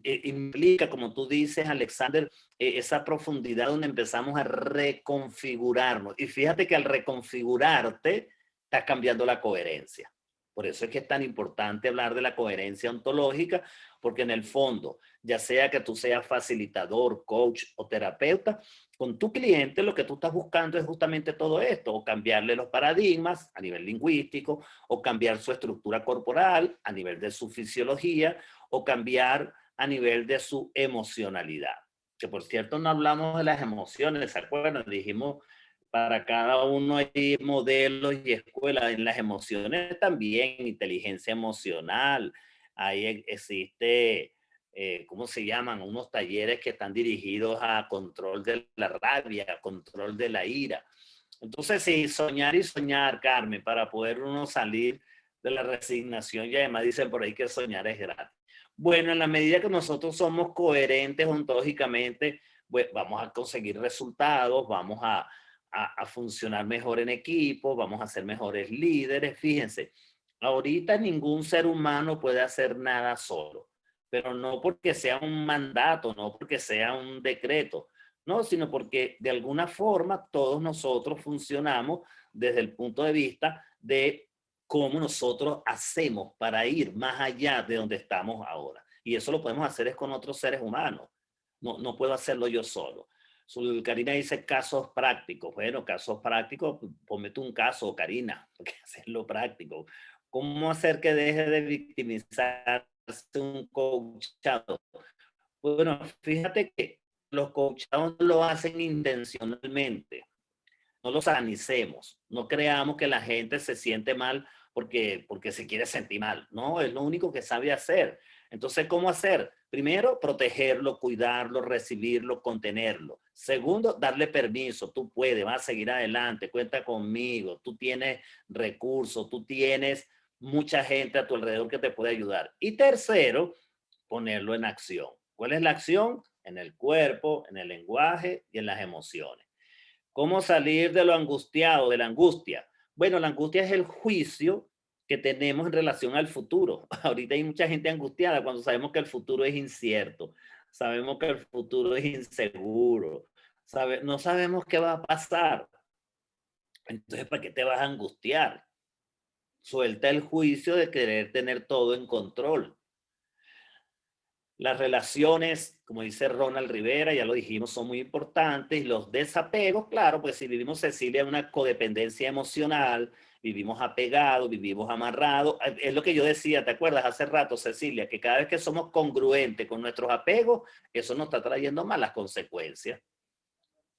Implica, como tú dices, Alexander, esa profundidad donde empezamos a reconfigurarnos. Y fíjate que al reconfigurarte, estás cambiando la coherencia. Por eso es que es tan importante hablar de la coherencia ontológica, porque en el fondo, ya sea que tú seas facilitador, coach o terapeuta, con tu cliente lo que tú estás buscando es justamente todo esto, o cambiarle los paradigmas a nivel lingüístico, o cambiar su estructura corporal a nivel de su fisiología, o cambiar a nivel de su emocionalidad. Que por cierto no hablamos de las emociones, ¿se acuerdan? Dijimos, para cada uno hay modelos y escuelas. En las emociones también, inteligencia emocional. Ahí existe, ¿cómo se llaman? Unos talleres que están dirigidos a control de la rabia, control de la ira. Entonces, sí, soñar y soñar, Carmen, para poder uno salir de la resignación, y además dicen por ahí que soñar es gratis. Bueno, en la medida que nosotros somos coherentes ontológicamente, pues vamos a conseguir resultados, vamos a funcionar mejor en equipo, vamos a ser mejores líderes. Fíjense, ahorita ningún ser humano puede hacer nada solo, pero no porque sea un mandato, no porque sea un decreto, no, sino porque de alguna forma todos nosotros funcionamos desde el punto de vista de cómo nosotros hacemos para ir más allá de donde estamos ahora. Y eso lo podemos hacer es con otros seres humanos. No puedo hacerlo yo solo. Karina dice casos prácticos. Bueno, casos prácticos, ponme tú un caso, Karina, porque hacerlo práctico. ¿Cómo hacer que deje de victimizarse un coachado? Bueno, fíjate que los coachados lo hacen intencionalmente. No los sanicemos, no creamos que la gente se siente mal porque se quiere sentir mal. No, es lo único que sabe hacer. Entonces, ¿cómo hacer? Primero, protegerlo, cuidarlo, recibirlo, contenerlo. Segundo, darle permiso. Tú puedes, vas a seguir adelante, cuenta conmigo. Tú tienes recursos, tú tienes mucha gente a tu alrededor que te puede ayudar. Y tercero, ponerlo en acción. ¿Cuál es la acción? En el cuerpo, en el lenguaje y en las emociones. ¿Cómo salir de lo angustiado, de la angustia? Bueno, la angustia es el juicio que tenemos en relación al futuro. Ahorita hay mucha gente angustiada cuando sabemos que el futuro es incierto, sabemos que el futuro es inseguro, no sabemos qué va a pasar. Entonces, ¿para qué te vas a angustiar? Suelta el juicio de querer tener todo en control. Las relaciones, como dice Ronald Rivera, ya lo dijimos, son muy importantes. Los desapegos, claro, pues si vivimos, Cecilia, una codependencia emocional, vivimos apegados, vivimos amarrados. Es lo que yo decía, ¿te acuerdas hace rato, Cecilia? Que cada vez que somos congruentes con nuestros apegos, eso nos está trayendo malas consecuencias.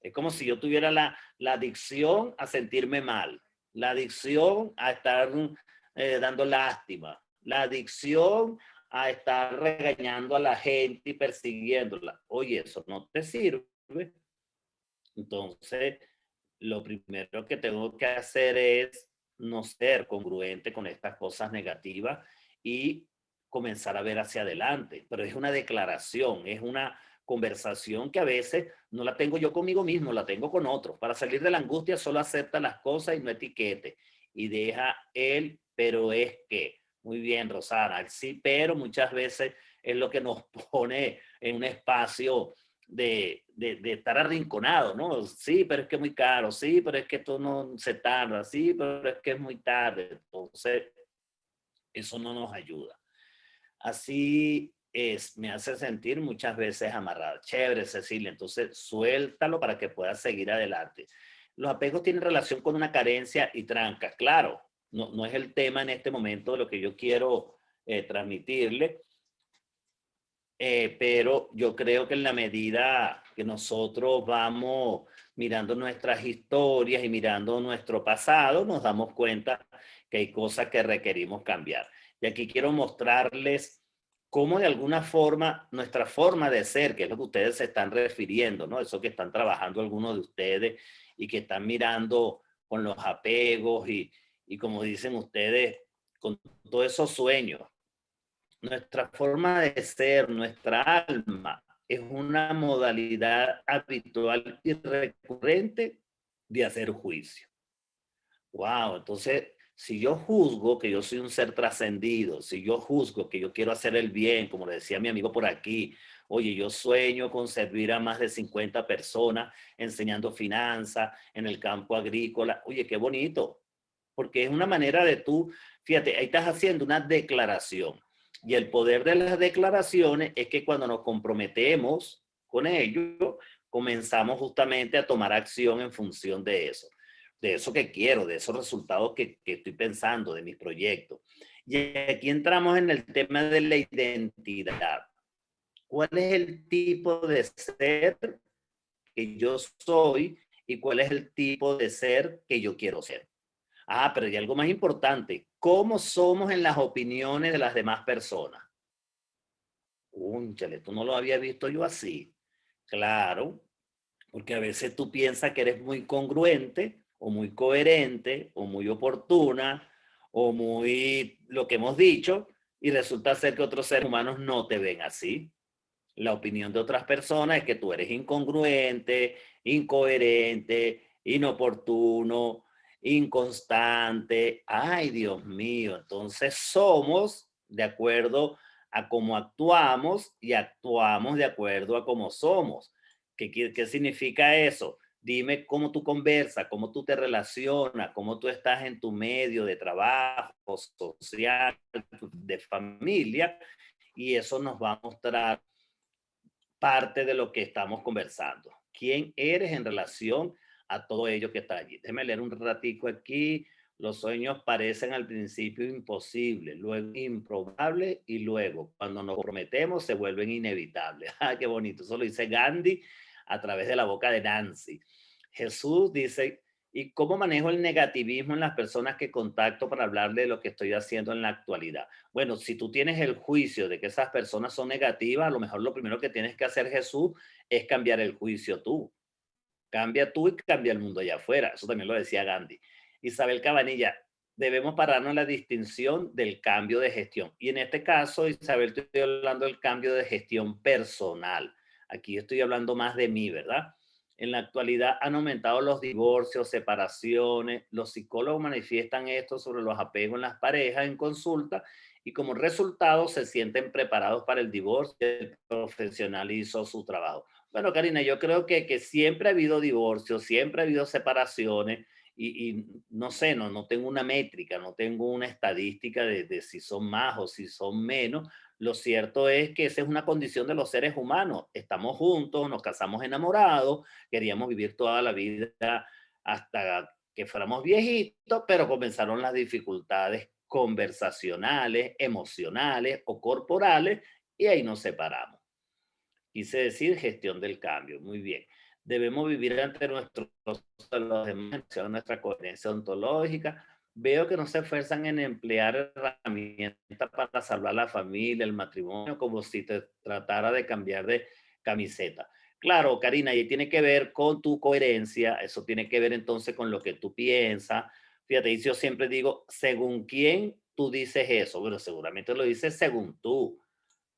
Es como si yo tuviera la adicción a sentirme mal, la adicción a estar dando lástima, la adicción a estar regañando a la gente y persiguiéndola. Oye, eso no te sirve. Entonces, lo primero que tengo que hacer es no ser congruente con estas cosas negativas y comenzar a ver hacia adelante. Pero es una declaración, es una conversación que a veces no la tengo yo conmigo mismo, la tengo con otros. Para salir de la angustia solo acepta las cosas y no etiquete. Y deja el pero es que. Muy bien, Rosana. El sí, pero muchas veces es lo que nos pone en un espacio de estar arrinconado, ¿no? Sí, pero es que es muy caro, sí, pero es que esto no se tarda, sí, pero es que es muy tarde. Entonces, eso no nos ayuda. Así es, me hace sentir muchas veces amarrado. Chévere, Cecilia, entonces suéltalo para que puedas seguir adelante. Los apegos tienen relación con una carencia y trancas, claro, no es el tema en este momento de lo que yo quiero transmitirle, pero yo creo que en la medida que nosotros vamos mirando nuestras historias y mirando nuestro pasado, nos damos cuenta que hay cosas que requerimos cambiar. Y aquí quiero mostrarles cómo de alguna forma nuestra forma de ser, que es lo que ustedes se están refiriendo, ¿no? Eso que están trabajando algunos de ustedes y que están mirando con los apegos y como dicen ustedes, con todos esos sueños. Nuestra forma de ser, nuestra alma, es una modalidad habitual y recurrente de hacer juicio. Wow, entonces, si yo juzgo que yo soy un ser trascendido, si yo juzgo que yo quiero hacer el bien, como le decía mi amigo por aquí, oye, yo sueño con servir a más de 50 personas enseñando finanzas en el campo agrícola, oye, qué bonito, porque es una manera de tú, fíjate, ahí estás haciendo una declaración. Y el poder de las declaraciones es que cuando nos comprometemos con ello, comenzamos justamente a tomar acción en función de eso que quiero, de esos resultados que estoy pensando, de mis proyectos. Y aquí entramos en el tema de la identidad. ¿Cuál es el tipo de ser que yo soy y cuál es el tipo de ser que yo quiero ser? Ah, pero hay algo más importante. ¿Cómo somos en las opiniones de las demás personas? Cónchale, tú no lo había visto yo así. Claro, porque a veces tú piensas que eres muy congruente o muy coherente o muy oportuna o muy lo que hemos dicho y resulta ser que otros seres humanos no te ven así. La opinión de otras personas es que tú eres incongruente, incoherente, inoportuno, inconstante. Ay, Dios mío. Entonces somos de acuerdo a cómo actuamos y actuamos de acuerdo a cómo somos. ¿Qué significa eso? Dime cómo tú conversas, cómo tú te relacionas, cómo tú estás en tu medio de trabajo, social, de familia, y eso nos va a mostrar parte de lo que estamos conversando. ¿Quién eres en relación a todo ello que está allí? Déjeme leer un ratico aquí. Los sueños parecen al principio imposibles, luego improbables y luego, cuando nos prometemos, se vuelven inevitables. ¡Ah, qué bonito! Eso lo dice Gandhi a través de la boca de Nancy. Jesús dice, ¿y cómo manejo el negativismo en las personas que contacto para hablarle de lo que estoy haciendo en la actualidad? Bueno, si tú tienes el juicio de que esas personas son negativas, a lo mejor lo primero que tienes que hacer, Jesús, es cambiar el juicio tú. Cambia tú y cambia el mundo allá afuera. Eso también lo decía Gandhi. Isabel Cabanilla, debemos pararnos en la distinción del cambio de gestión. Y en este caso, Isabel, estoy hablando del cambio de gestión personal. Aquí estoy hablando más de mí, ¿verdad? En la actualidad han aumentado los divorcios, separaciones. Los psicólogos manifiestan esto sobre los apegos en las parejas en consulta y como resultado se sienten preparados para el divorcio. El profesional hizo su trabajo. Bueno, Karina, yo creo que siempre ha habido divorcios, siempre ha habido separaciones y no sé, no tengo una métrica, no tengo una estadística de si son más o si son menos. Lo cierto es que esa es una condición de los seres humanos. Estamos juntos, nos casamos enamorados, queríamos vivir toda la vida hasta que fuéramos viejitos, pero comenzaron las dificultades conversacionales, emocionales o corporales y ahí nos separamos. Quise decir gestión del cambio. Muy bien. Debemos vivir ante nuestros los demás, nuestra coherencia ontológica. Veo que no se esfuerzan en emplear herramientas para salvar la familia, el matrimonio, como si te tratara de cambiar de camiseta. Claro, Karina, y tiene que ver con tu coherencia, eso tiene que ver entonces con lo que tú piensas, Fíjate, y yo siempre digo, según quién tú dices eso. Bueno, seguramente lo dices según tú.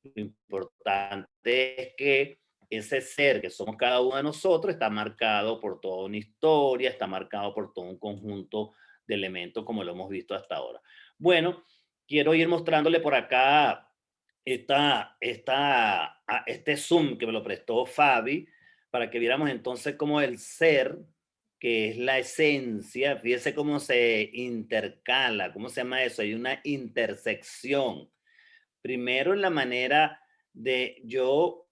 Lo importante es que ese ser que somos cada uno de nosotros está marcado por toda una historia, está marcado por todo un conjunto de elementos como lo hemos visto hasta ahora. Bueno, quiero ir mostrándole por acá este zoom que me lo prestó Fabi para que viéramos entonces cómo el ser, que es la esencia, fíjese cómo se intercala, cómo se llama eso, hay una intersección. Primero en la manera de yo,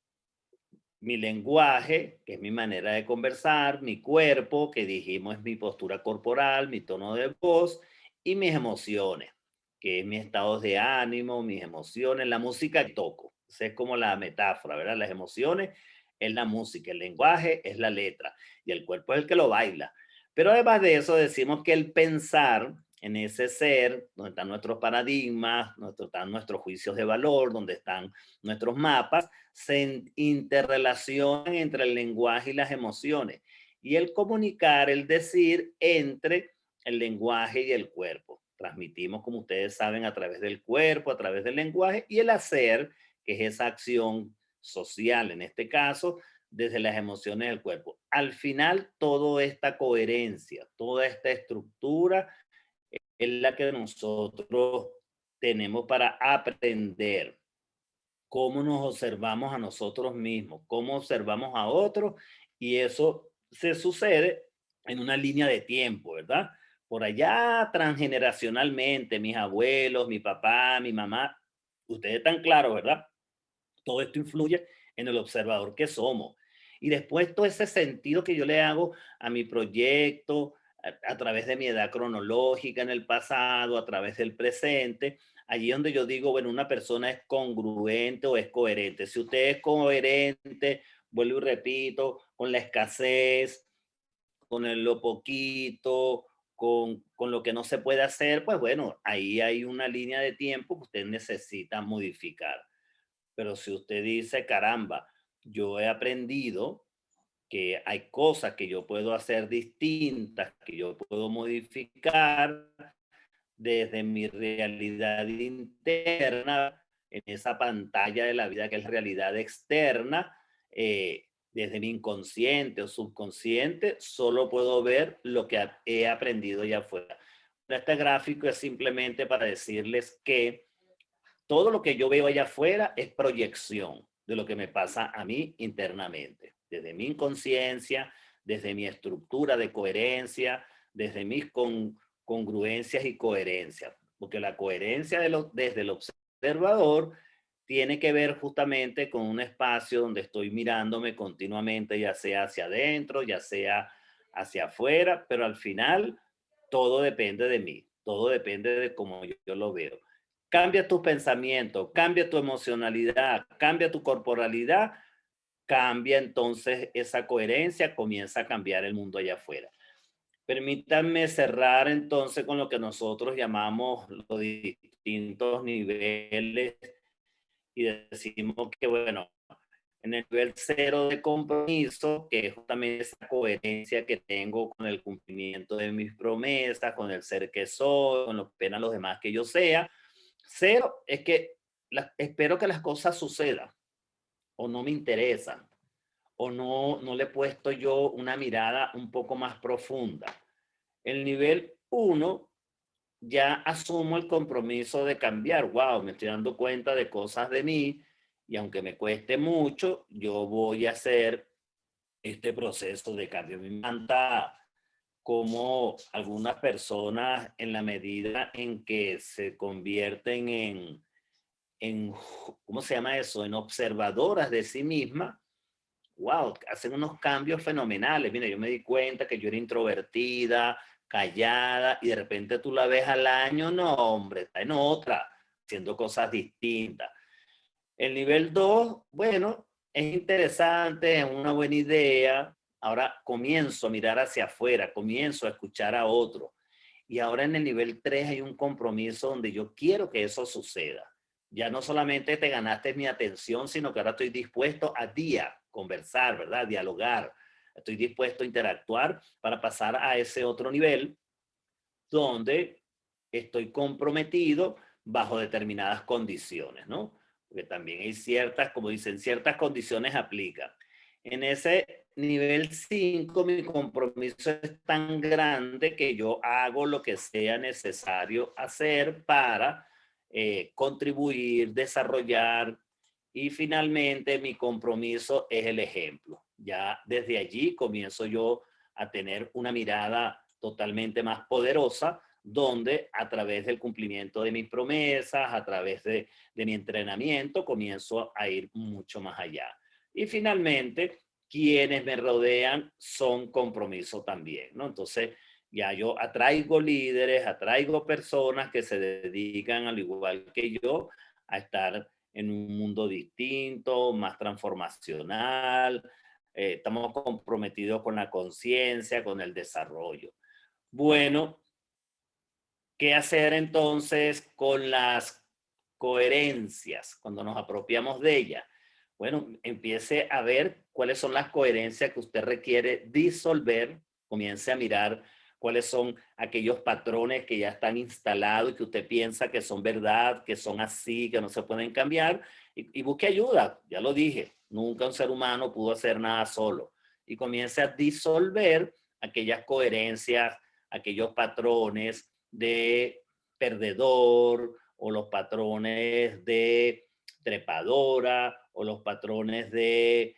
mi lenguaje, que es mi manera de conversar, mi cuerpo, que dijimos es mi postura corporal, mi tono de voz, y mis emociones, que es mi estado de ánimo, mis emociones, la música que toco. Esa es como la metáfora, ¿verdad? Las emociones es la música, el lenguaje es la letra, y el cuerpo es el que lo baila. Pero además de eso, decimos que el pensar en ese ser, donde están nuestros paradigmas, donde están nuestros juicios de valor, donde están nuestros mapas, se interrelacionan entre el lenguaje y las emociones. Y el comunicar, el decir, entre el lenguaje y el cuerpo. Transmitimos, como ustedes saben, a través del cuerpo, a través del lenguaje, y el hacer, que es esa acción social, en este caso, desde las emociones del cuerpo. Al final, toda esta coherencia, toda esta estructura es la que nosotros tenemos para aprender cómo nos observamos a nosotros mismos, cómo observamos a otros, y eso se sucede en una línea de tiempo, ¿verdad? Por allá transgeneracionalmente, mis abuelos, mi papá, mi mamá, ustedes están claros, ¿verdad? Todo esto influye en el observador que somos. Y después todo ese sentido que yo le hago a mi proyecto, a través de mi edad cronológica en el pasado, a través del presente, allí donde yo digo, bueno, una persona es congruente o es coherente. Si usted es coherente, vuelvo y repito, con la escasez, con lo poquito, con lo que no se puede hacer, pues bueno, ahí hay una línea de tiempo que usted necesita modificar. Pero si usted dice, caramba, yo he aprendido que hay cosas que yo puedo hacer distintas, que yo puedo modificar desde mi realidad interna, en esa pantalla de la vida que es realidad externa, desde mi inconsciente o subconsciente, solo puedo ver lo que he aprendido allá afuera. Este gráfico es simplemente para decirles que todo lo que yo veo allá afuera es proyección de lo que me pasa a mí internamente, desde mi inconsciencia, desde mi estructura de coherencia, desde mis congruencias y coherencias, porque la coherencia desde el observador tiene que ver justamente con un espacio donde estoy mirándome continuamente, ya sea hacia adentro, ya sea hacia afuera, pero al final todo depende de mí, todo depende de cómo yo lo veo. Cambia tus pensamientos, cambia tu emocionalidad, cambia tu corporalidad, cambia entonces esa coherencia, comienza a cambiar el mundo allá afuera. Permítanme cerrar entonces con lo que nosotros llamamos los distintos niveles y decimos que, bueno, en el nivel cero de compromiso, que es justamente esa coherencia que tengo con el cumplimiento de mis promesas, con el ser que soy, con lo que esperan los demás que yo sea. Cero es que espero que las cosas sucedan o no me interesan o no le he puesto yo una mirada un poco más profunda. El nivel uno, ya asumo el compromiso de cambiar. Wow, me estoy dando cuenta de cosas de mí y aunque me cueste mucho, yo voy a hacer este proceso de cambio. Me encanta como algunas personas en la medida en que se convierten en, ¿cómo se llama eso? En observadoras de sí mismas, wow, hacen unos cambios fenomenales. Mira, yo me di cuenta que yo era introvertida, callada, y de repente tú la ves al año, no, hombre, está en otra, haciendo cosas distintas. El nivel 2, bueno, es interesante, es una buena idea. Ahora comienzo a mirar hacia afuera, comienzo a escuchar a otro. Y ahora en el nivel 3 hay un compromiso donde yo quiero que eso suceda. Ya no solamente te ganaste mi atención, sino que ahora estoy dispuesto a conversar, ¿verdad? Dialogar. Estoy dispuesto a interactuar para pasar a ese otro nivel donde estoy comprometido bajo determinadas condiciones, ¿no? Porque también hay ciertas, como dicen, ciertas condiciones aplican. En ese nivel 5 mi compromiso es tan grande que yo hago lo que sea necesario hacer para contribuir, desarrollar, y finalmente mi compromiso es el ejemplo. Ya desde allí comienzo yo a tener una mirada totalmente más poderosa, donde a través del cumplimiento de mis promesas, a través de mi entrenamiento, comienzo a ir mucho más allá. Y finalmente, quienes me rodean son compromiso también, ¿no? Entonces, ya yo atraigo líderes, atraigo personas que se dedican, al igual que yo, a estar en un mundo distinto, más transformacional. Estamos comprometidos con la conciencia, con el desarrollo. Bueno, ¿qué hacer entonces con las coherencias cuando nos apropiamos de ellas? Bueno, empiece a ver cuáles son las coherencias que usted requiere disolver, comience a mirar cuáles son aquellos patrones que ya están instalados y que usted piensa que son verdad, que son así, que no se pueden cambiar, y busque ayuda. Ya lo dije, nunca un ser humano pudo hacer nada solo. Y comience a disolver aquellas coherencias, aquellos patrones de perdedor o los patrones de trepadora o los patrones de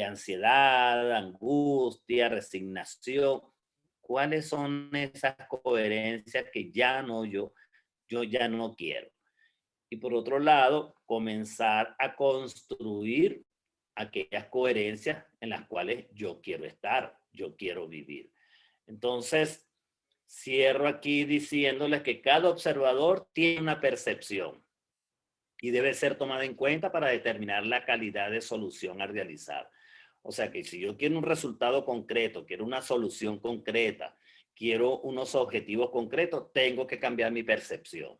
ansiedad, angustia, resignación. ¿Cuáles son esas coherencias que ya no yo ya no quiero? Y por otro lado, comenzar a construir aquellas coherencias en las cuales yo quiero estar, yo quiero vivir. Entonces, cierro aquí diciéndoles que cada observador tiene una percepción y debe ser tomada en cuenta para determinar la calidad de solución a realizar. O sea que si yo quiero un resultado concreto, quiero una solución concreta, quiero unos objetivos concretos, tengo que cambiar mi percepción.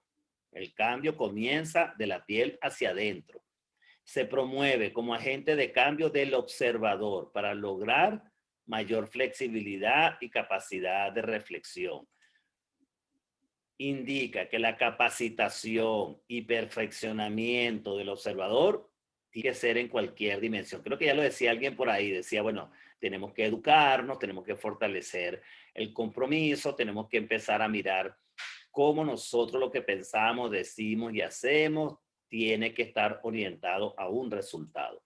El cambio comienza de la piel hacia adentro. Se promueve como agente de cambio del observador para lograr mayor flexibilidad y capacidad de reflexión. Indica que la capacitación y perfeccionamiento del observador tiene que ser en cualquier dimensión. Creo que ya lo decía alguien por ahí, decía, bueno, tenemos que educarnos, tenemos que fortalecer el compromiso, tenemos que empezar a mirar cómo nosotros lo que pensamos, decimos y hacemos tiene que estar orientado a un resultado.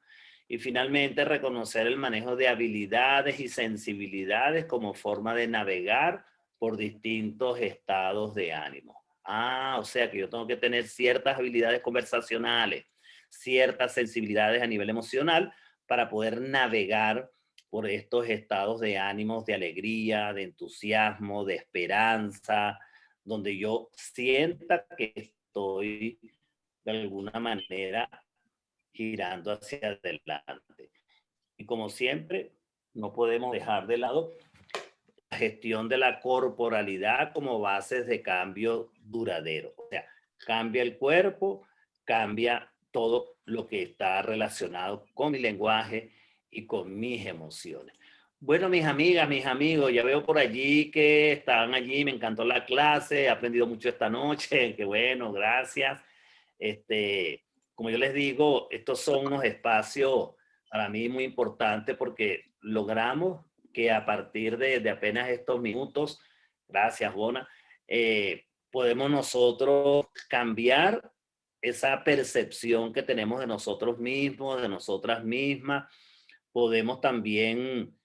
Y finalmente, reconocer el manejo de habilidades y sensibilidades como forma de navegar por distintos estados de ánimo. Ah, o sea que yo tengo que tener ciertas habilidades conversacionales, ciertas sensibilidades a nivel emocional para poder navegar por estos estados de ánimos, de alegría, de entusiasmo, de esperanza, donde yo sienta que estoy de alguna manera girando hacia adelante. Y como siempre, no podemos dejar de lado la gestión de la corporalidad como bases de cambio duradero. O sea, cambia el cuerpo, cambia todo lo que está relacionado con mi lenguaje y con mis emociones. Bueno, mis amigas, mis amigos, ya veo por allí que estaban allí, me encantó la clase, he aprendido mucho esta noche, qué bueno, gracias. Este, como yo les digo, estos son unos espacios para mí muy importantes porque logramos que a partir de apenas estos minutos, gracias, Bona, podemos nosotros cambiar esa percepción que tenemos de nosotros mismos, de nosotras mismas. Podemos también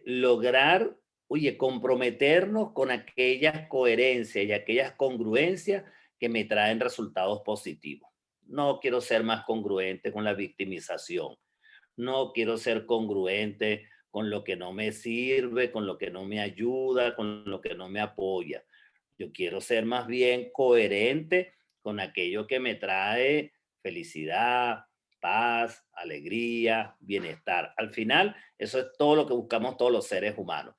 lograr, oye, comprometernos con aquellas coherencias y aquellas congruencias que me traen resultados positivos. No quiero ser más congruente con la victimización. No quiero ser congruente con lo que no me sirve, con lo que no me ayuda, con lo que no me apoya. Yo quiero ser más bien coherente con aquello que me trae felicidad, paz, alegría, bienestar. Al final, eso es todo lo que buscamos todos los seres humanos.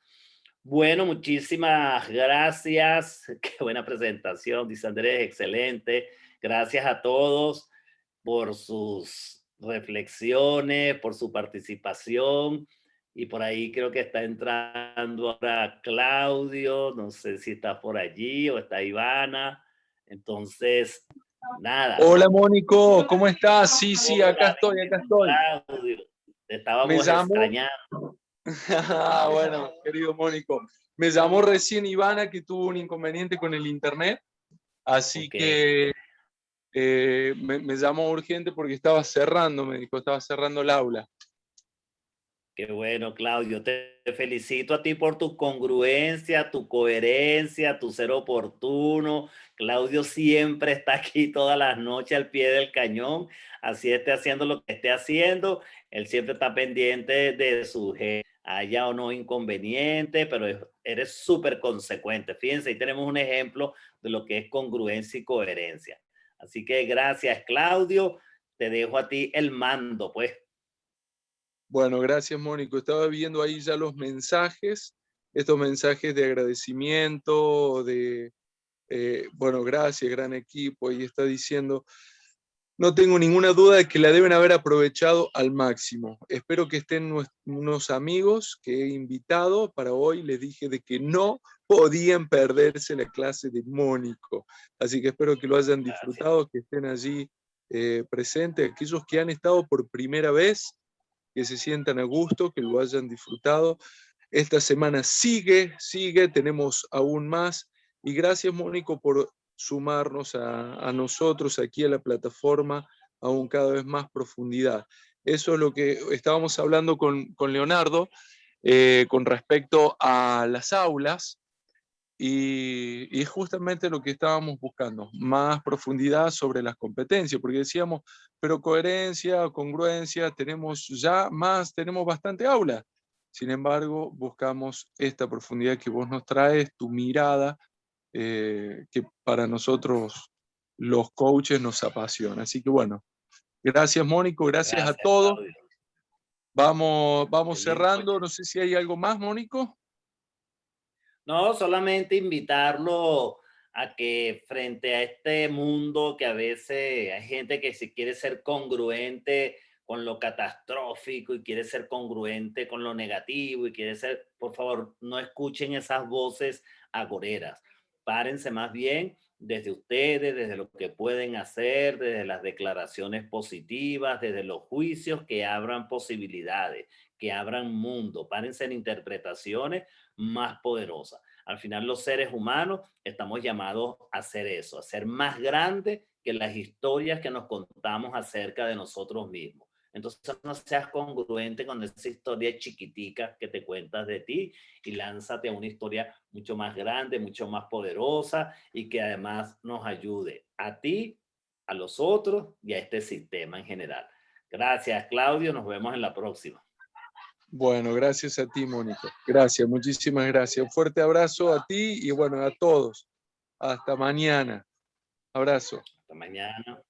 Bueno, muchísimas gracias. Qué buena presentación, dice Andrés, excelente. Gracias a todos por sus reflexiones, por su participación Y por ahí creo que está entrando ahora Claudio, no sé si está por allí o está Ivana. Entonces, nada. Hola Mónico, ¿cómo estás? Sí, sí, acá Hola, estoy, acá estoy. Claudio. Te Me estábamos llamó, extrañando. bueno, querido Mónico, me llamó recién Ivana que tuvo un inconveniente con el internet, así Ok. que me llamó urgente porque estaba cerrando, me dijo, estaba cerrando el aula. Qué bueno, Claudio. Te felicito a ti por tu congruencia, tu coherencia, tu ser oportuno. Claudio siempre está aquí todas las noches al pie del cañón. Así esté haciendo lo que esté haciendo. Él siempre está pendiente de su haya o no inconveniente, pero eres súper consecuente. Fíjense, ahí tenemos un ejemplo de lo que es congruencia y coherencia. Así que gracias, Claudio. Te dejo a ti el mando, pues. Bueno, gracias Mónico. Estaba viendo ahí ya los mensajes, estos mensajes de agradecimiento, bueno, gracias, gran equipo, y está diciendo... No tengo ninguna duda de que la deben haber aprovechado al máximo. Espero que estén unos amigos que he invitado para hoy. Les dije de que no podían perderse la clase de Mónico. Así que espero que lo hayan Gracias. disfrutado, que estén allí presentes. Aquellos que han estado por primera vez, que se sientan a gusto, que lo hayan disfrutado. Esta semana sigue, tenemos aún más. Y gracias, Mónico, por sumarnos a nosotros aquí a la plataforma aún cada vez más profundidad. Eso es lo que estábamos hablando con Leonardo con respecto a las aulas y es justamente lo que estábamos buscando, más profundidad sobre las competencias, porque decíamos, pero coherencia, congruencia, tenemos bastante aula. Sin embargo, buscamos esta profundidad que vos nos traes, tu mirada, que para nosotros los coaches nos apasiona. Así que bueno, gracias Mónico, gracias a Gracias, todos. Claudio. Vamos Qué lindo. cerrando, no sé si hay algo más, Mónico. No, solamente invitarlo a que frente a este mundo que a veces hay gente que si quiere ser congruente con lo catastrófico y quiere ser congruente con lo negativo y quiere ser, por favor, no escuchen esas voces agoreras. Párense más bien desde ustedes, desde lo que pueden hacer, desde las declaraciones positivas, desde los juicios que abran posibilidades, que abran mundo. Párense en interpretaciones más poderosa. Al final los seres humanos estamos llamados a hacer eso, a ser más grandes que las historias que nos contamos acerca de nosotros mismos. Entonces no seas congruente con esa historia chiquitica que te cuentas de ti y lánzate a una historia mucho más grande, mucho más poderosa y que además nos ayude a ti, a los otros y a este sistema en general. Gracias, Claudio. Nos vemos en la próxima. Bueno, gracias a ti, Mónico. Gracias, muchísimas gracias. Un fuerte abrazo a ti y bueno, a todos. Hasta mañana. Abrazo. Hasta mañana.